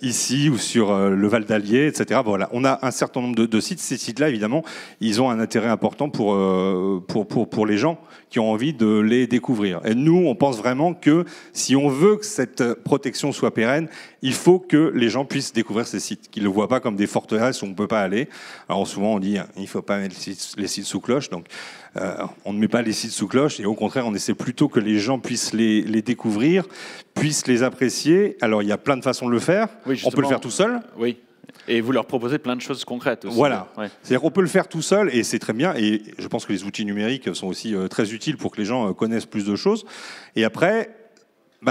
ici, ou sur le Val d'Allier, etc. Voilà, on a un certain nombre de sites. Ces sites-là, évidemment, ils ont un intérêt important pour les gens qui ont envie de les découvrir. Et nous, on pense vraiment que si on veut que cette protection soit pérenne, il faut que les gens puissent découvrir ces sites, qu'ils ne le voient pas comme des forteresses où on ne peut pas aller. Alors souvent on dit il ne faut pas mettre les sites sous cloche, donc on ne met pas les sites sous cloche, et au contraire on essaie plutôt que les gens puissent les découvrir, puissent les apprécier. Alors il y a plein de façons de le faire, oui, on peut le faire tout seul. Oui. Et vous leur proposez plein de choses concrètes aussi. Voilà, ouais. C'est-à-dire qu'on peut le faire tout seul, et c'est très bien, et je pense que les outils numériques sont aussi très utiles pour que les gens connaissent plus de choses. Et après,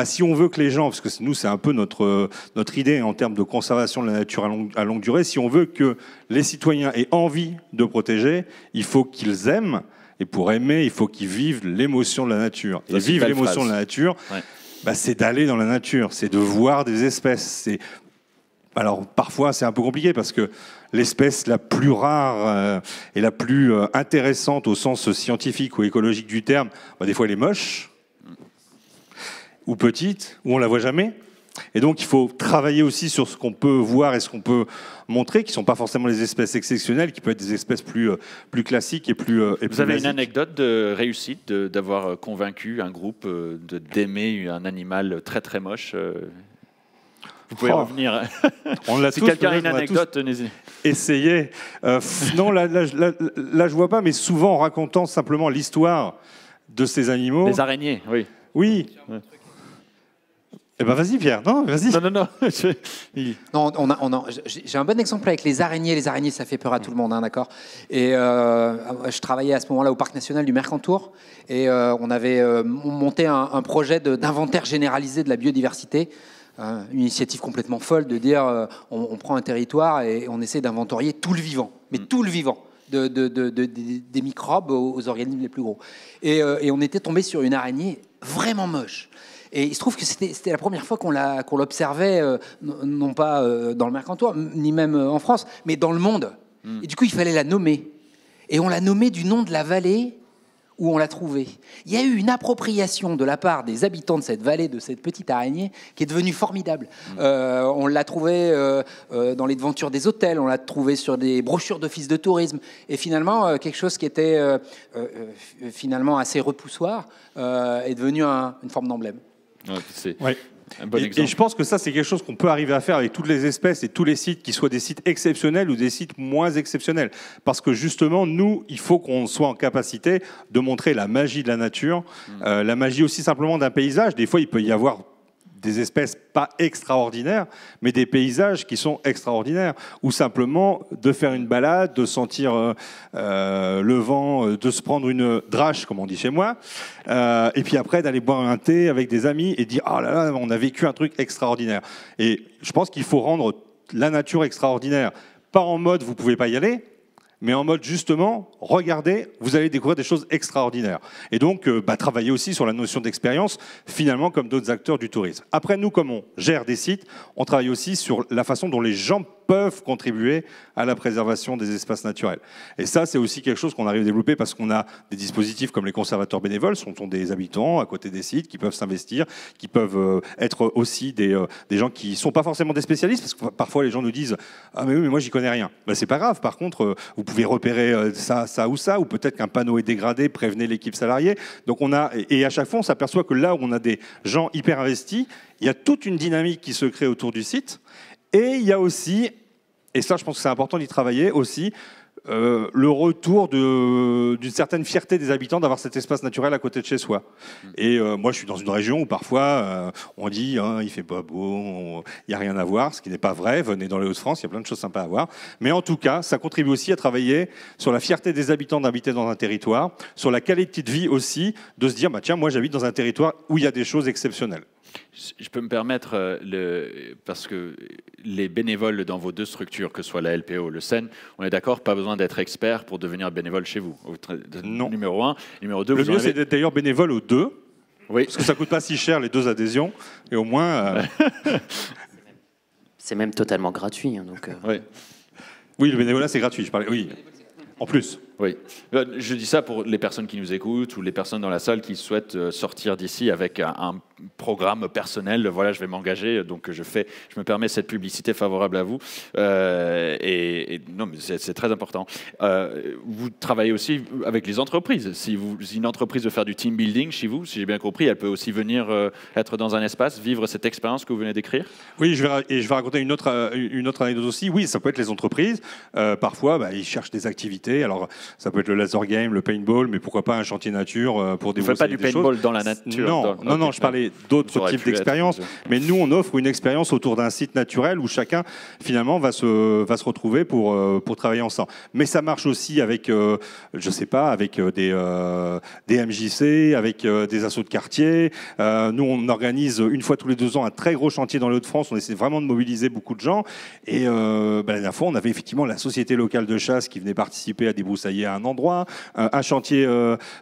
si on veut que les gens, parce que nous c'est un peu notre idée en termes de conservation de la nature à longue durée, si on veut que les citoyens aient envie de protéger, il faut qu'ils aiment, et pour aimer, il faut qu'ils vivent l'émotion de la nature. Et vivre l'émotion de la nature, c'est d'aller dans la nature, c'est de voir des espèces, c'est Alors parfois c'est un peu compliqué parce que l'espèce la plus rare et la plus intéressante au sens scientifique ou écologique du terme, des fois elle est moche, ou petite, ou on la voit jamais. Et donc il faut travailler aussi sur ce qu'on peut voir et ce qu'on peut montrer, qui ne sont pas forcément les espèces exceptionnelles, qui peuvent être des espèces plus classiques et plus Vous avez une anecdote de réussite d'avoir convaincu un groupe d'aimer un animal très très moche Vous pouvez revenir. On l'a si tous, quelqu'un a une anecdote, n'hésitez. Essayez. Non, là, je vois pas, mais souvent en racontant simplement l'histoire de ces animaux. Les araignées, oui. Oui. Ouais. Eh ben vas-y Pierre, non, vas-y. Non. Non, j'ai un bon exemple avec les araignées. Les araignées, ça fait peur à tout le monde, hein, d'accord. Et je travaillais à ce moment-là au parc national du Mercantour, et on avait monté un projet d'inventaire généralisé de la biodiversité. Une initiative complètement folle de dire on prend un territoire et on essaie d'inventorier tout le vivant, mais tout le vivant. Des microbes aux organismes les plus gros. Et on était tombé sur une araignée vraiment moche. Et il se trouve que c'était la première fois qu'on l'observait, non pas dans le Mercantour, ni même en France, mais dans le monde. Et du coup, il fallait la nommer. Et on l'a nommée du nom de la vallée où on l'a trouvée. Il y a eu une appropriation de la part des habitants de cette vallée, de cette petite araignée, qui est devenue formidable. On l'a trouvée dans les devantures des hôtels, on l'a trouvée sur des brochures d'office de tourisme. Et finalement, quelque chose qui était finalement assez repoussoir est devenu une forme d'emblème. Ouais, c'est un bon et je pense que ça, c'est quelque chose qu'on peut arriver à faire avec toutes les espèces et tous les sites, qui soient des sites exceptionnels ou des sites moins exceptionnels. Parce que justement, nous, il faut qu'on soit en capacité de montrer la magie de la nature, la magie aussi simplement d'un paysage. Des fois, il peut y avoir des espèces pas extraordinaires, mais des paysages qui sont extraordinaires. Ou simplement de faire une balade, de sentir le vent, de se prendre une drache, comme on dit chez moi, et puis après d'aller boire un thé avec des amis et dire « Ah là là, on a vécu un truc extraordinaire ». Et je pense qu'il faut rendre la nature extraordinaire, pas en mode « vous pouvez pas y aller », mais en mode justement, regardez, vous allez découvrir des choses extraordinaires. Et donc, travailler aussi sur la notion d'expérience, finalement, comme d'autres acteurs du tourisme. Après, nous, comme on gère des sites, on travaille aussi sur la façon dont les gens peuvent contribuer à la préservation des espaces naturels. Et ça, c'est aussi quelque chose qu'on arrive à développer parce qu'on a des dispositifs comme les conservateurs bénévoles, ce sont des habitants à côté des sites qui peuvent s'investir, qui peuvent être aussi des gens qui ne sont pas forcément des spécialistes, parce que parfois les gens nous disent « Ah mais oui, mais moi j'y connais rien ». C'est pas grave, par contre, vous pouvez repérer ça ou ça, ou peut-être qu'un panneau est dégradé, prévenez l'équipe salariée. Donc et à chaque fois, on s'aperçoit que là où on a des gens hyper investis, il y a toute une dynamique qui se crée autour du site. Et il y a aussi, et ça je pense que c'est important d'y travailler aussi, le retour d'une certaine fierté des habitants d'avoir cet espace naturel à côté de chez soi. Et moi je suis dans une région où parfois on dit il fait pas beau, il n'y a rien à voir, ce qui n'est pas vrai, venez dans les Hauts-de-France, il y a plein de choses sympas à voir. Mais en tout cas, ça contribue aussi à travailler sur la fierté des habitants d'habiter dans un territoire, sur la qualité de vie aussi, de se dire tiens, moi j'habite dans un territoire où il y a des choses exceptionnelles. Je peux me permettre, parce que les bénévoles dans vos deux structures, que ce soit la LPO ou le SEN, on est d'accord, pas besoin d'être expert pour devenir bénévole chez vous. Non. Numéro 1. Numéro 2, le mieux, c'est d'être d'ailleurs bénévole aux deux, parce que ça ne coûte pas si cher les 2 adhésions, et au moins... C'est même totalement gratuit. Donc, Oui, le bénévolat, c'est gratuit, je parlais. Oui, en plus. Oui, je dis ça pour les personnes qui nous écoutent ou les personnes dans la salle qui souhaitent sortir d'ici avec un programme personnel. Voilà, je vais m'engager, donc je me permets cette publicité favorable à vous. Non, mais c'est très important. Vous travaillez aussi avec les entreprises. Si une entreprise veut faire du team building chez vous, si j'ai bien compris, elle peut aussi venir être dans un espace, vivre cette expérience que vous venez d'écrire. Oui, je vais raconter une autre anecdote aussi. Oui, ça peut être les entreprises. Parfois, ils cherchent des activités. Alors, ça peut être le laser game, le paintball, mais pourquoi pas un chantier nature pour développer des choses. Vous ne faites pas du paintball dans la nature? Non, je parlais d'autres types d'expériences. Mais nous, on offre une expérience autour d'un site naturel où chacun, finalement, va se retrouver pour travailler ensemble. Mais ça marche aussi avec, je sais pas, avec des MJC, avec des assos de quartier. Nous, on organise une fois tous les 2 ans un très gros chantier dans les Hauts-de-France. On essaie vraiment de mobiliser beaucoup de gens. Et la dernière fois, on avait effectivement la société locale de chasse qui venait participer à des broussailles travailler à un endroit, un chantier,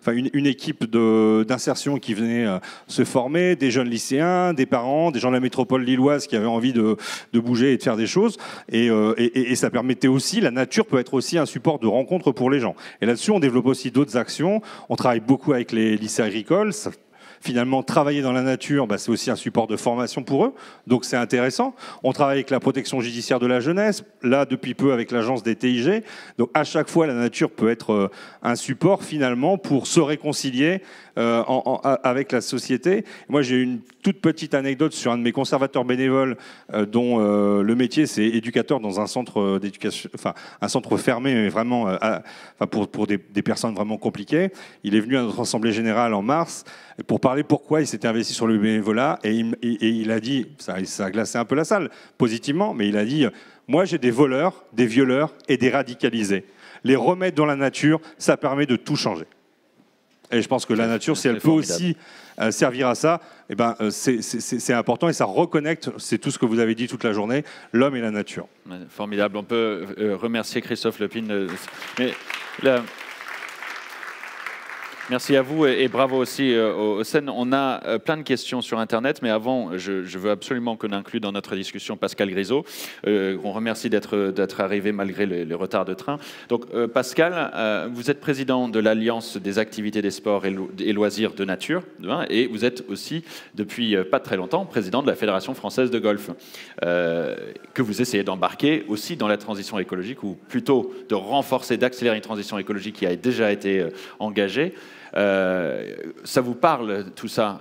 une équipe d'insertion qui venait se former, des jeunes lycéens, des parents, des gens de la métropole lilloise qui avaient envie de bouger et de faire des choses. Et ça permettait aussi, la nature peut être aussi un support de rencontre pour les gens. Et là-dessus, on développe aussi d'autres actions. On travaille beaucoup avec les lycées agricoles. Finalement, travailler dans la nature, c'est aussi un support de formation pour eux, donc c'est intéressant. On travaille avec la protection judiciaire de la jeunesse, là depuis peu avec l'agence des TIG, donc à chaque fois la nature peut être un support finalement pour se réconcilier avec la société. Moi j'ai une toute petite anecdote sur un de mes conservateurs bénévoles dont le métier c'est éducateur dans un centre d'éducation, un centre fermé mais vraiment pour des personnes vraiment compliquées. Il est venu à notre assemblée générale en mars pour parler pourquoi il s'était investi sur le bénévolat et il a dit, ça a glacé un peu la salle positivement, mais il a dit moi j'ai des voleurs, des violeurs et des radicalisés. Les remettre dans la nature, ça permet de tout changer. Et je pense que la nature, si elle peut aussi servir à ça, c'est important et ça reconnecte, c'est tout ce que vous avez dit toute la journée, l'homme et la nature. Formidable. On peut remercier Christophe Lepine. Merci à vous et bravo aussi aux scènes. On a plein de questions sur Internet, mais avant, je veux absolument qu'on inclue dans notre discussion Pascal Grisot. On remercie d'être arrivé malgré les retards de train. Donc Pascal, vous êtes président de l'Alliance des activités des sports et loisirs de nature, et vous êtes aussi, depuis pas très longtemps, président de la Fédération française de golf, que vous essayez d'embarquer aussi dans la transition écologique, ou plutôt de renforcer, d'accélérer une transition écologique qui a déjà été engagée. Ça vous parle tout ça,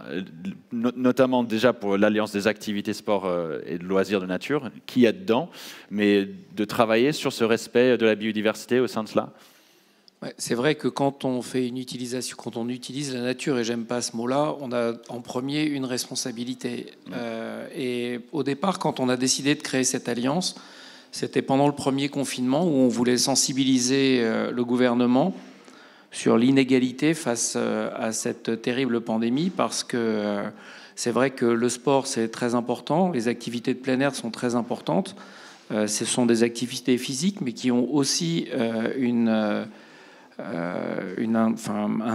notamment déjà pour l'Alliance des activités sport et de loisirs de nature, qui y a dedans, mais de travailler sur ce respect de la biodiversité au sein de cela? Ouais, c'est vrai que quand on fait une utilisation, quand on utilise la nature, et j'aime pas ce mot-là, on a en premier une responsabilité. Et au départ, quand on a décidé de créer cette alliance, c'était pendant le premier confinement où on voulait sensibiliser le gouvernement sur l'inégalité face à cette terrible pandémie, parce que c'est vrai que le sport, c'est très important, les activités de plein air sont très importantes, ce sont des activités physiques, mais qui ont aussi un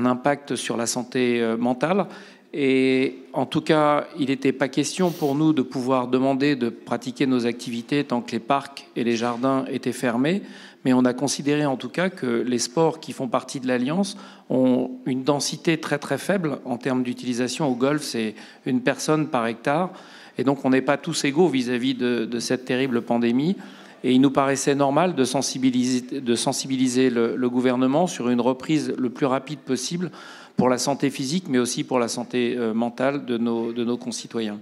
impact sur la santé mentale. Et en tout cas, il n'était pas question pour nous de pouvoir demander de pratiquer nos activités tant que les parcs et les jardins étaient fermés. Mais on a considéré en tout cas que les sports qui font partie de l'Alliance ont une densité très très faible en termes d'utilisation. Au golf, c'est 1 personne par hectare. Et donc on n'est pas tous égaux vis-à-vis de cette terrible pandémie. Et il nous paraissait normal de sensibiliser le gouvernement sur une reprise le plus rapide possible pour la santé physique, mais aussi pour la santé mentale de nos concitoyens.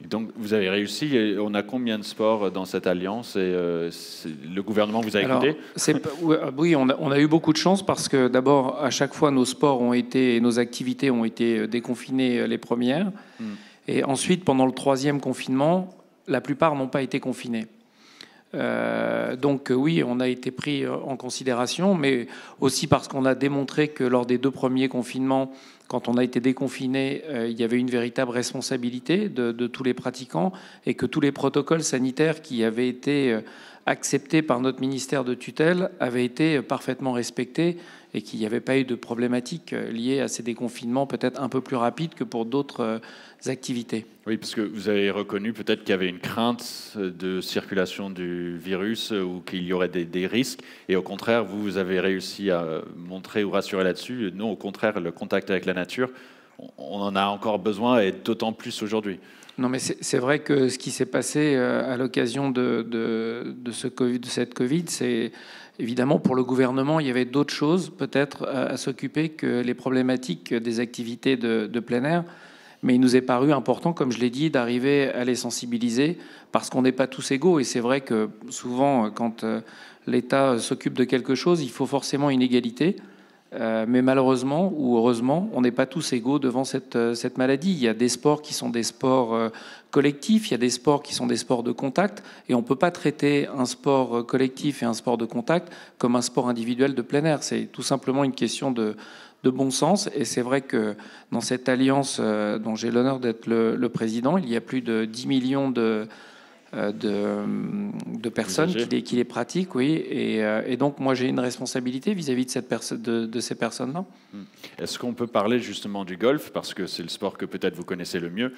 Donc vous avez réussi. On a combien de sports dans cette alliance et le gouvernement vous a écouté? Oui, on a eu beaucoup de chance parce que d'abord, à chaque fois, nos sports nos activités ont été déconfinées les premières. Et ensuite, pendant le 3e confinement, la plupart n'ont pas été confinés. Donc oui, on a été pris en considération, mais aussi parce qu'on a démontré que lors des 2 premiers confinements, quand on a été déconfiné, il y avait une véritable responsabilité de tous les pratiquants et que tous les protocoles sanitaires qui avaient été acceptés par notre ministère de tutelle avaient été parfaitement respectés et qu'il n'y avait pas eu de problématiques liées à ces déconfinements peut-être un peu plus rapides que pour d'autres activités. Oui, parce que vous avez reconnu peut-être qu'il y avait une crainte de circulation du virus ou qu'il y aurait des risques. Et au contraire, vous avez réussi à montrer ou rassurer là-dessus. Non, au contraire, le contact avec la nature, on en a encore besoin et d'autant plus aujourd'hui. Non, mais c'est vrai que ce qui s'est passé à l'occasion de cette Covid, c'est évidemment pour le gouvernement, il y avait d'autres choses peut-être à s'occuper que les problématiques des activités de plein air. Mais il nous est paru important, comme je l'ai dit, d'arriver à les sensibiliser parce qu'on n'est pas tous égaux. Et c'est vrai que souvent, quand l'État s'occupe de quelque chose, il faut forcément une égalité. Mais malheureusement ou heureusement, on n'est pas tous égaux devant cette maladie. Il y a des sports qui sont des sports collectifs, il y a des sports qui sont des sports de contact, et on ne peut pas traiter un sport collectif et un sport de contact comme un sport individuel de plein air. C'est tout simplement une question de bon sens. Et c'est vrai que dans cette alliance dont j'ai l'honneur d'être le président, il y a plus de 10 millions de personnes qui les pratiquent, oui. Et donc, moi, j'ai une responsabilité vis-à-vis de ces personnes-là. Est-ce qu'on peut parler justement du golf, parce que c'est le sport que peut-être vous connaissez le mieux.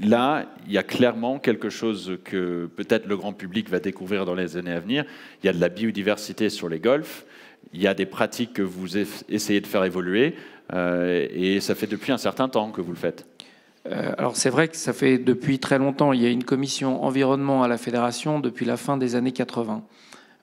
Là, il y a clairement quelque chose que peut-être le grand public va découvrir dans les années à venir. Il y a de la biodiversité sur les golfs. Il y a des pratiques que vous essayez de faire évoluer. Et ça fait depuis un certain temps que vous le faites. Alors c'est vrai que ça fait depuis très longtemps. Il y a une commission environnement à la fédération depuis la fin des années 80.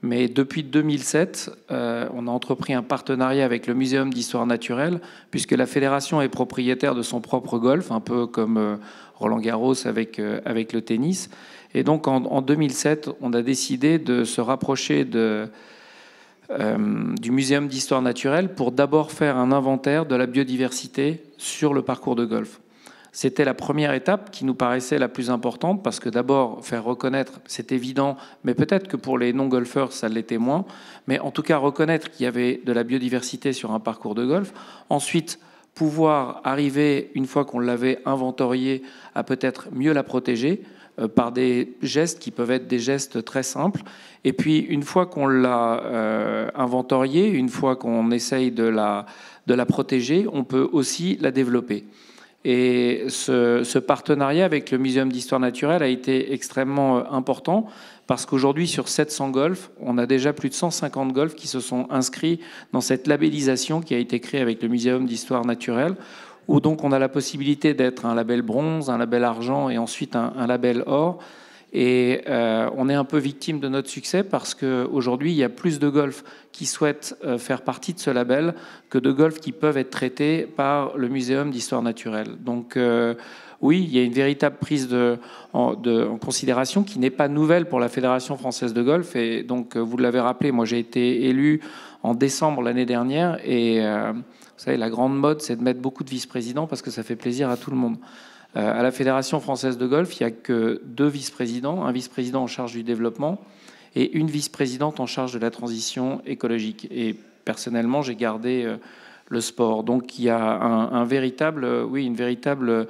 Mais depuis 2007, on a entrepris un partenariat avec le Muséum d'histoire naturelle, puisque la fédération est propriétaire de son propre golf, un peu comme Roland Garros avec le tennis. Et donc en 2007, on a décidé de se rapprocher du Muséum d'histoire naturelle pour d'abord faire un inventaire de la biodiversité sur le parcours de golf. C'était la première étape qui nous paraissait la plus importante, parce que d'abord, faire reconnaître, c'est évident, mais peut-être que pour les non-golfeurs, ça l'était moins, mais en tout cas, reconnaître qu'il y avait de la biodiversité sur un parcours de golf. Ensuite, pouvoir arriver, une fois qu'on l'avait inventorié, à peut-être mieux la protéger, par des gestes qui peuvent être des gestes très simples. Et puis, une fois qu'on l'a inventorié, une fois qu'on essaye de la protéger, on peut aussi la développer. Et ce partenariat avec le Muséum d'histoire naturelle a été extrêmement important, parce qu'aujourd'hui, sur 700 golfs, on a déjà plus de 150 golfs qui se sont inscrits dans cette labellisation qui a été créée avec le Muséum d'histoire naturelle, où donc on a la possibilité d'être un label bronze, un label argent et ensuite un label or. Et on est un peu victime de notre succès, parce qu'aujourd'hui, il y a plus de golfs qui souhaitent faire partie de ce label que de golfs qui peuvent être traités par le Muséum d'histoire naturelle. Donc oui, il y a une véritable prise en considération qui n'est pas nouvelle pour la Fédération française de golf. Et donc, vous l'avez rappelé, moi j'ai été élu en décembre l'année dernière. Et vous savez, la grande mode, c'est de mettre beaucoup de vice-présidents, parce que ça fait plaisir à tout le monde. À la Fédération française de golf, il n'y a que 2 vice-présidents, un vice-président en charge du développement et une vice-présidente en charge de la transition écologique. Et personnellement, j'ai gardé le sport. Donc il y a une véritable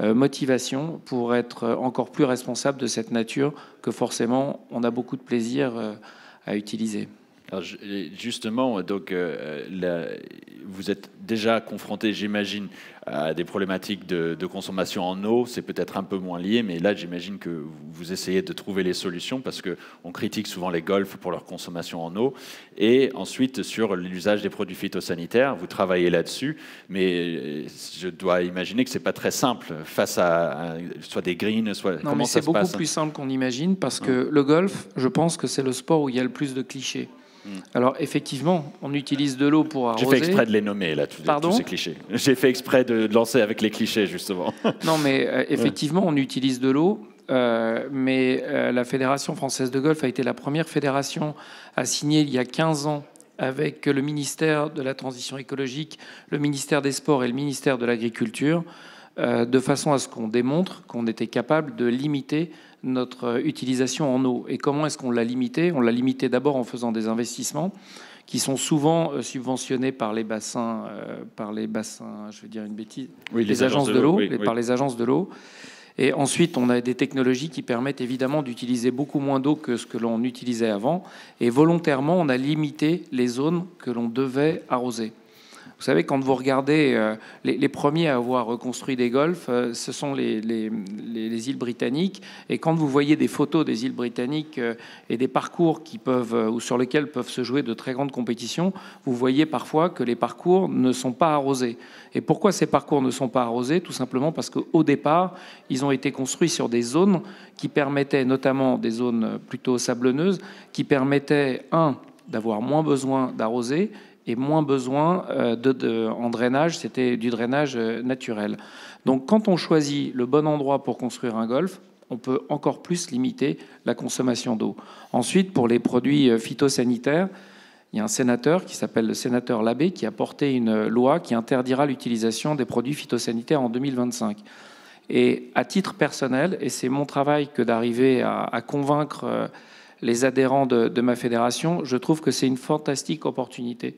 motivation pour être encore plus responsable de cette nature que forcément on a beaucoup de plaisir à utiliser. Alors justement, donc, vous êtes déjà confronté, j'imagine, à des problématiques de consommation en eau. C'est peut-être un peu moins lié, mais là, j'imagine que vous essayez de trouver les solutions, parce qu'on critique souvent les golfs pour leur consommation en eau. Et ensuite, sur l'usage des produits phytosanitaires, vous travaillez là-dessus, mais je dois imaginer que c'est pas très simple face à soit des greens, soit... Non, mais c'est beaucoup plus simple qu'on imagine, parce que le golf, je pense que c'est le sport où il y a le plus de clichés. Alors effectivement, on utilise de l'eau pour arroser. J'ai fait exprès de les nommer là, tous ces clichés. J'ai fait exprès de lancer avec les clichés justement. Non, mais effectivement, on utilise de l'eau. Mais la Fédération française de golf a été la première fédération à signer il y a 15 ans avec le ministère de la Transition écologique, le ministère des Sports et le ministère de l'Agriculture, de façon à ce qu'on démontre qu'on était capable de limiter notre utilisation en eau. Et comment est-ce qu'on l'a limité ? On l'a limité d'abord en faisant des investissements qui sont souvent subventionnés par les bassins, je vais dire une bêtise, oui, les agences de l'eau, oui. Par les agences de l'eau. Et ensuite, on a des technologies qui permettent évidemment d'utiliser beaucoup moins d'eau que ce que l'on utilisait avant. Et volontairement, on a limité les zones que l'on devait arroser. Vous savez, quand vous regardez les premiers à avoir reconstruit des golfs, ce sont les îles britanniques. Et quand vous voyez des photos des îles britanniques et des parcours ou sur lesquels peuvent se jouer de très grandes compétitions, vous voyez parfois que les parcours ne sont pas arrosés. Et pourquoi ces parcours ne sont pas arrosés ? Tout simplement parce qu'au départ, ils ont été construits sur des zones qui permettaient, notamment des zones plutôt sablonneuses, qui permettaient, d'avoir moins besoin d'arroser, et moins besoin en drainage, c'était du drainage naturel. Donc quand on choisit le bon endroit pour construire un golf, on peut encore plus limiter la consommation d'eau. Ensuite, pour les produits phytosanitaires, il y a un sénateur qui s'appelle le sénateur Labbé qui a porté une loi qui interdira l'utilisation des produits phytosanitaires en 2025. Et à titre personnel, et c'est mon travail que d'arriver à convaincre les adhérents de ma fédération, je trouve que c'est une fantastique opportunité.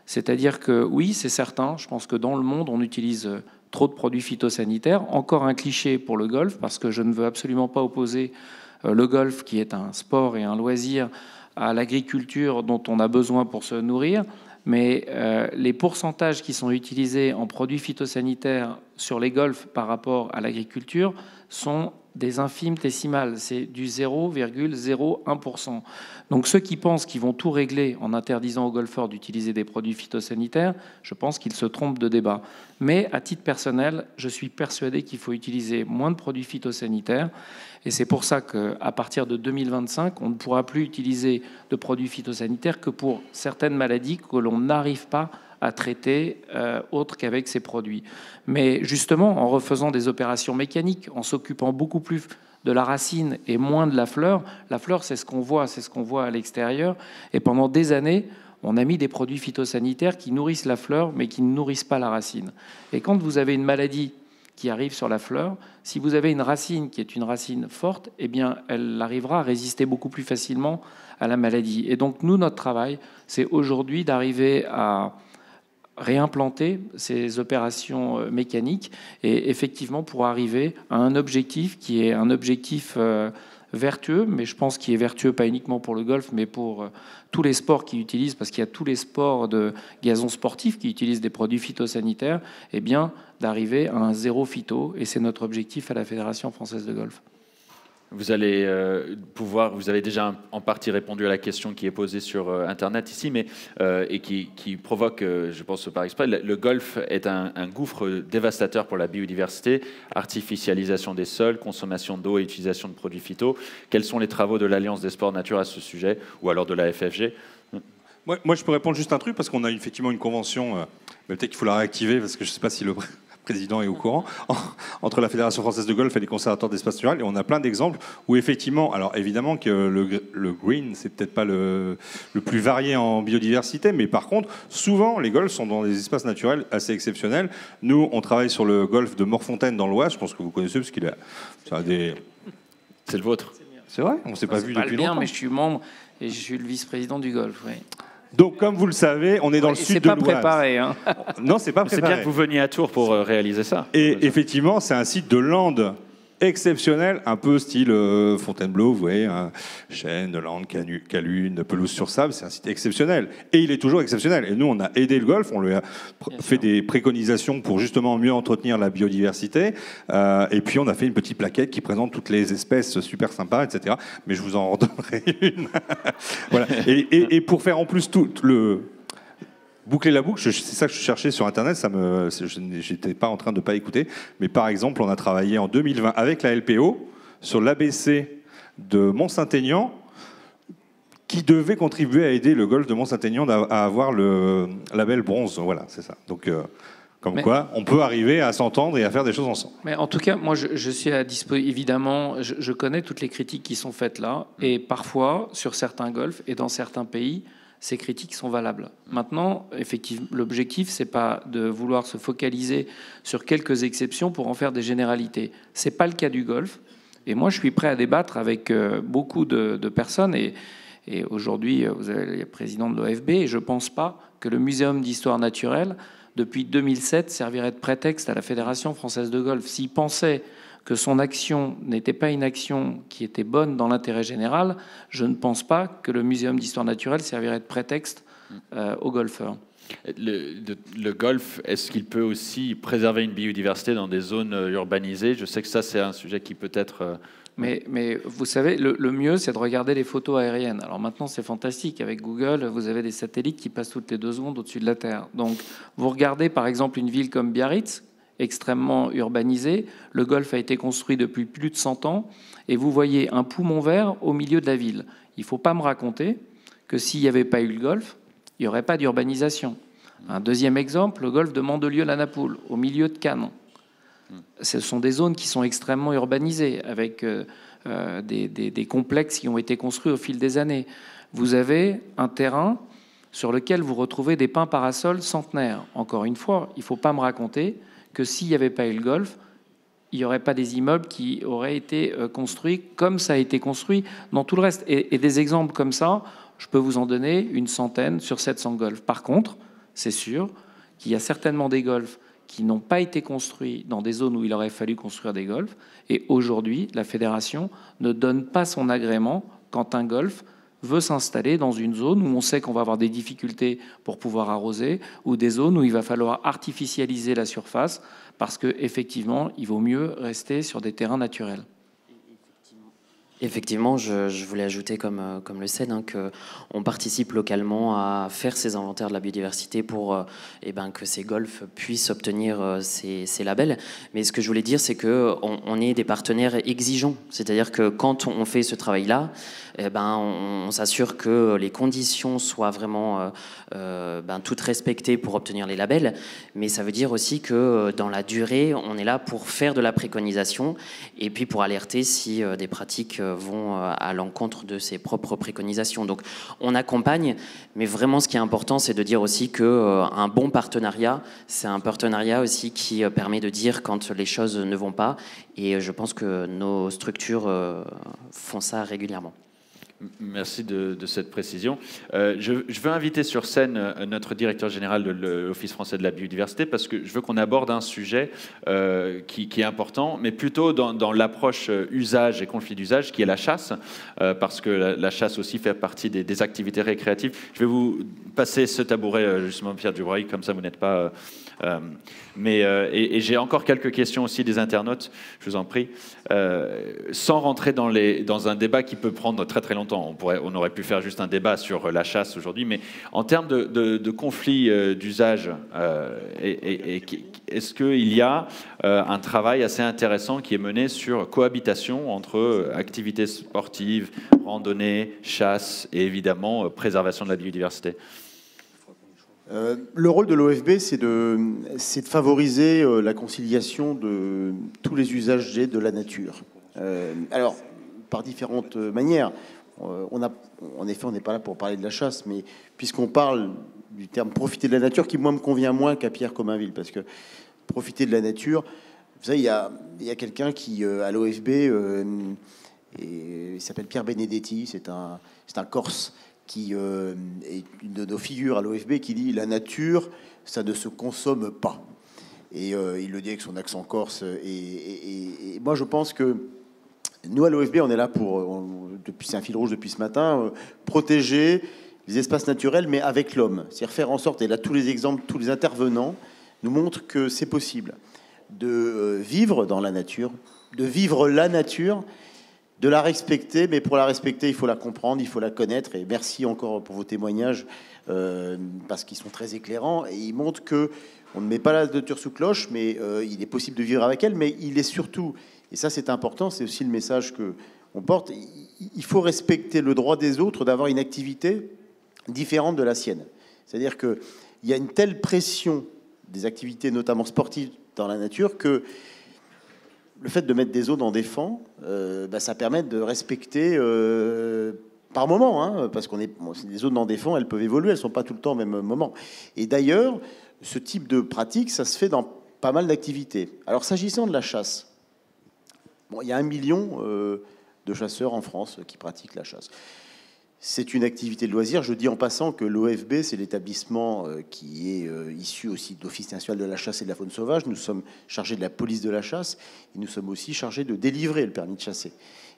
C'est-à-dire que oui, c'est certain, je pense que dans le monde, on utilise trop de produits phytosanitaires. Encore un cliché pour le golf, parce que je ne veux absolument pas opposer le golf, qui est un sport et un loisir, à l'agriculture dont on a besoin pour se nourrir. Mais les pourcentages qui sont utilisés en produits phytosanitaires sur les golfs par rapport à l'agriculture sont des infimes décimales, c'est du 0,01%. Donc ceux qui pensent qu'ils vont tout régler en interdisant aux golfeurs d'utiliser des produits phytosanitaires, je pense qu'ils se trompent de débat. Mais à titre personnel, je suis persuadé qu'il faut utiliser moins de produits phytosanitaires. Et c'est pour ça qu'à partir de 2025, on ne pourra plus utiliser de produits phytosanitaires que pour certaines maladies que l'on n'arrive pas à traiter autre qu'avec ces produits. Mais justement, en refaisant des opérations mécaniques, en s'occupant beaucoup plus de la racine et moins de la fleur, c'est ce qu'on voit à l'extérieur. Et pendant des années, on a mis des produits phytosanitaires qui nourrissent la fleur, mais qui ne nourrissent pas la racine. Et quand vous avez une maladie qui arrive sur la fleur, si vous avez une racine qui est une racine forte, eh bien, elle arrivera à résister beaucoup plus facilement à la maladie. Et donc, nous, notre travail, c'est aujourd'hui d'arriver à réimplanter ces opérations mécaniques et effectivement pour arriver à un objectif qui est un objectif vertueux, mais je pense qu'il est vertueux pas uniquement pour le golf, mais pour tous les sports qui utilisent, parce qu'il y a tous les sports de gazon sportif qui utilisent des produits phytosanitaires, eh bien d'arriver à un zéro phyto, et c'est notre objectif à la Fédération française de golf. Vous allez vous avez déjà en partie répondu à la question qui est posée sur Internet ici, mais et qui provoque, je pense par exprès, le golf est un gouffre dévastateur pour la biodiversité, artificialisation des sols, consommation d'eau et utilisation de produits phyto. Quels sont les travaux de l'Alliance des sports nature à ce sujet, ou alors de la FFG? Moi, je peux répondre juste un truc, parce qu'on a effectivement une convention, mais peut-être qu'il faut la réactiver, parce que je ne sais pas si le président est au courant, entre la Fédération française de golf et les conservateurs d'espaces naturels. Et on a plein d'exemples où effectivement, alors évidemment que le green, c'est peut-être pas le plus varié en biodiversité, mais par contre, souvent, les golfs sont dans des espaces naturels assez exceptionnels. Nous, on travaille sur le golf de Morfontaine dans l'Oise, je pense que vous connaissez, parce qu'il a... C'est le vôtre. C'est vrai, on ne s'est pas vu depuis longtemps. Mais je suis membre et je suis le vice-président du golf, oui. Donc, comme vous le savez, on est dans le sud de l'Oise. C'est pas préparé. Hein. Non, c'est pas préparé. C'est bien que vous veniez à Tours pour réaliser ça. Et effectivement, c'est un site de lande exceptionnel, un peu style Fontainebleau, vous voyez, hein, chêne, lande, calune, pelouse sur sable, c'est un site exceptionnel. Et il est toujours exceptionnel. Et nous, on a aidé le golf, on lui a fait des préconisations pour justement mieux entretenir la biodiversité. Et puis, on a fait une petite plaquette qui présente toutes les espèces super sympas, etc. Mais je vous en redonnerai une. Voilà. Et pour faire en plus tout le... Boucler la boucle, c'est ça que je cherchais sur Internet, je n'étais pas en train de ne pas écouter, mais par exemple, on a travaillé en 2020 avec la LPO sur l'ABC de Mont-Saint-Aignan, qui devait contribuer à aider le golf de Mont-Saint-Aignan à avoir le label bronze. Voilà, c'est ça. Donc, quoi, on peut arriver à s'entendre et à faire des choses ensemble. Mais en tout cas, moi, je suis à disposition. Évidemment, je connais toutes les critiques qui sont faites là, et parfois, sur certains golfs et dans certains pays, ces critiques sont valables. Maintenant, effectivement, l'objectif, c'est pas de vouloir se focaliser sur quelques exceptions pour en faire des généralités. C'est pas le cas du golf. Et moi, je suis prêt à débattre avec beaucoup de personnes. Et aujourd'hui, vous avez le président de l'OFB. Et je pense pas que le Muséum d'histoire naturelle, depuis 2007, servirait de prétexte à la Fédération française de golf. S'il pensait que son action n'était pas une action qui était bonne dans l'intérêt général, je ne pense pas que le Muséum d'histoire naturelle servirait de prétexte aux golfeurs. Le golf, est-ce qu'il peut aussi préserver une biodiversité dans des zones urbanisées? Je sais que ça, c'est un sujet qui peut être... Mais vous savez, le mieux, c'est de regarder les photos aériennes. Alors maintenant, c'est fantastique. Avec Google, vous avez des satellites qui passent toutes les 2 secondes au-dessus de la Terre. Donc, vous regardez, par exemple, une ville comme Biarritz, extrêmement urbanisé. Le golf a été construit depuis plus de 100 ans et vous voyez un poumon vert au milieu de la ville. Il ne faut pas me raconter que s'il n'y avait pas eu le golf, il n'y aurait pas d'urbanisation. Un deuxième exemple, le golf de Mandelieu-la-Napoule, au milieu de Cannes. Ce sont des zones qui sont extrêmement urbanisées, avec des complexes qui ont été construits au fil des années. Vous avez un terrain sur lequel vous retrouvez des pins parasols centenaires. Encore une fois, il ne faut pas me raconter que s'il n'y avait pas eu le golf, il n'y aurait pas des immeubles qui auraient été construits comme ça a été construit dans tout le reste. Et des exemples comme ça, je peux vous en donner une centaine sur 700 golfs. Par contre, c'est sûr qu'il y a certainement des golfs qui n'ont pas été construits dans des zones où il aurait fallu construire des golfs. Et aujourd'hui, la fédération ne donne pas son agrément quand un golf veut s'installer dans une zone où on sait qu'on va avoir des difficultés pour pouvoir arroser, ou des zones où il va falloir artificialiser la surface, parce qu'effectivement, il vaut mieux rester sur des terrains naturels. Effectivement, je voulais ajouter, comme le CED, qu'on participe localement à faire ces inventaires de la biodiversité pour que ces golfs puissent obtenir ces labels. Mais ce que je voulais dire, c'est qu'on est des partenaires exigeants. C'est-à-dire que quand on fait ce travail-là, on s'assure que les conditions soient vraiment toutes respectées pour obtenir les labels. Mais ça veut dire aussi que dans la durée, on est là pour faire de la préconisation et puis pour alerter si des pratiques vont à l'encontre de ses propres préconisations. Donc on accompagne, mais vraiment ce qui est important, c'est de dire aussi qu'un bon partenariat, c'est un partenariat aussi qui permet de dire quand les choses ne vont pas, et je pense que nos structures font ça régulièrement. Merci de cette précision. Je veux inviter sur scène notre directeur général de l'Office français de la biodiversité, parce que je veux qu'on aborde un sujet qui est important, mais plutôt dans l'approche usage et conflit d'usage, qui est la chasse, parce que la chasse aussi fait partie des activités récréatives. Je vais vous passer ce tabouret, justement, Pierre Dubreuil, comme ça vous n'êtes pas... et j'ai encore quelques questions aussi des internautes, je vous en prie, sans rentrer dans un débat qui peut prendre très très longtemps. On aurait pu faire juste un débat sur la chasse aujourd'hui, mais en termes de conflit d'usage, est-ce qu'il y a un travail assez intéressant qui est mené sur cohabitation entre activités sportives, randonnée, chasse et évidemment préservation de la biodiversité? Le rôle de l'OFB, c'est de favoriser la conciliation de tous les usagers de la nature. Alors, par différentes manières. En effet, on n'est pas là pour parler de la chasse, mais puisqu'on parle du terme profiter de la nature, qui moi me convient moins qu'à Pierre Cominville, parce que profiter de la nature, vous savez, il y a quelqu'un qui, à l'OFB, il s'appelle Pierre Benedetti, c'est un Corse, qui est une de nos figures à l'OFB, qui dit « la nature, ça ne se consomme pas ». Et il le dit avec son accent corse. Et moi, je pense que nous, à l'OFB, on est là pour, c'est un fil rouge depuis ce matin, protéger les espaces naturels, mais avec l'homme. C'est-à-dire faire en sorte, et là, tous les exemples, tous les intervenants nous montrent que c'est possible de vivre dans la nature, de vivre la nature, de la respecter, mais pour la respecter, il faut la comprendre, il faut la connaître. Et merci encore pour vos témoignages, parce qu'ils sont très éclairants, et ils montrent que on ne met pas la nature sous cloche, mais il est possible de vivre avec elle, mais il est surtout, et ça c'est important, c'est aussi le message qu'on porte, il faut respecter le droit des autres d'avoir une activité différente de la sienne. C'est-à-dire qu'il y a une telle pression des activités, notamment sportives, dans la nature, que le fait de mettre des zones en défense, ça permet de respecter par moment, parce qu'on est les zones en défense, elles peuvent évoluer, elles ne sont pas tout le temps au même moment. Et d'ailleurs, ce type de pratique, ça se fait dans pas mal d'activités. Alors, s'agissant de la chasse, il y a 1 million de chasseurs en France qui pratiquent la chasse. C'est une activité de loisir. Je dis en passant que l'OFB, c'est l'établissement qui est issu aussi de l'Office national de la chasse et de la faune sauvage. Nous sommes chargés de la police de la chasse et nous sommes aussi chargés de délivrer le permis de chasser.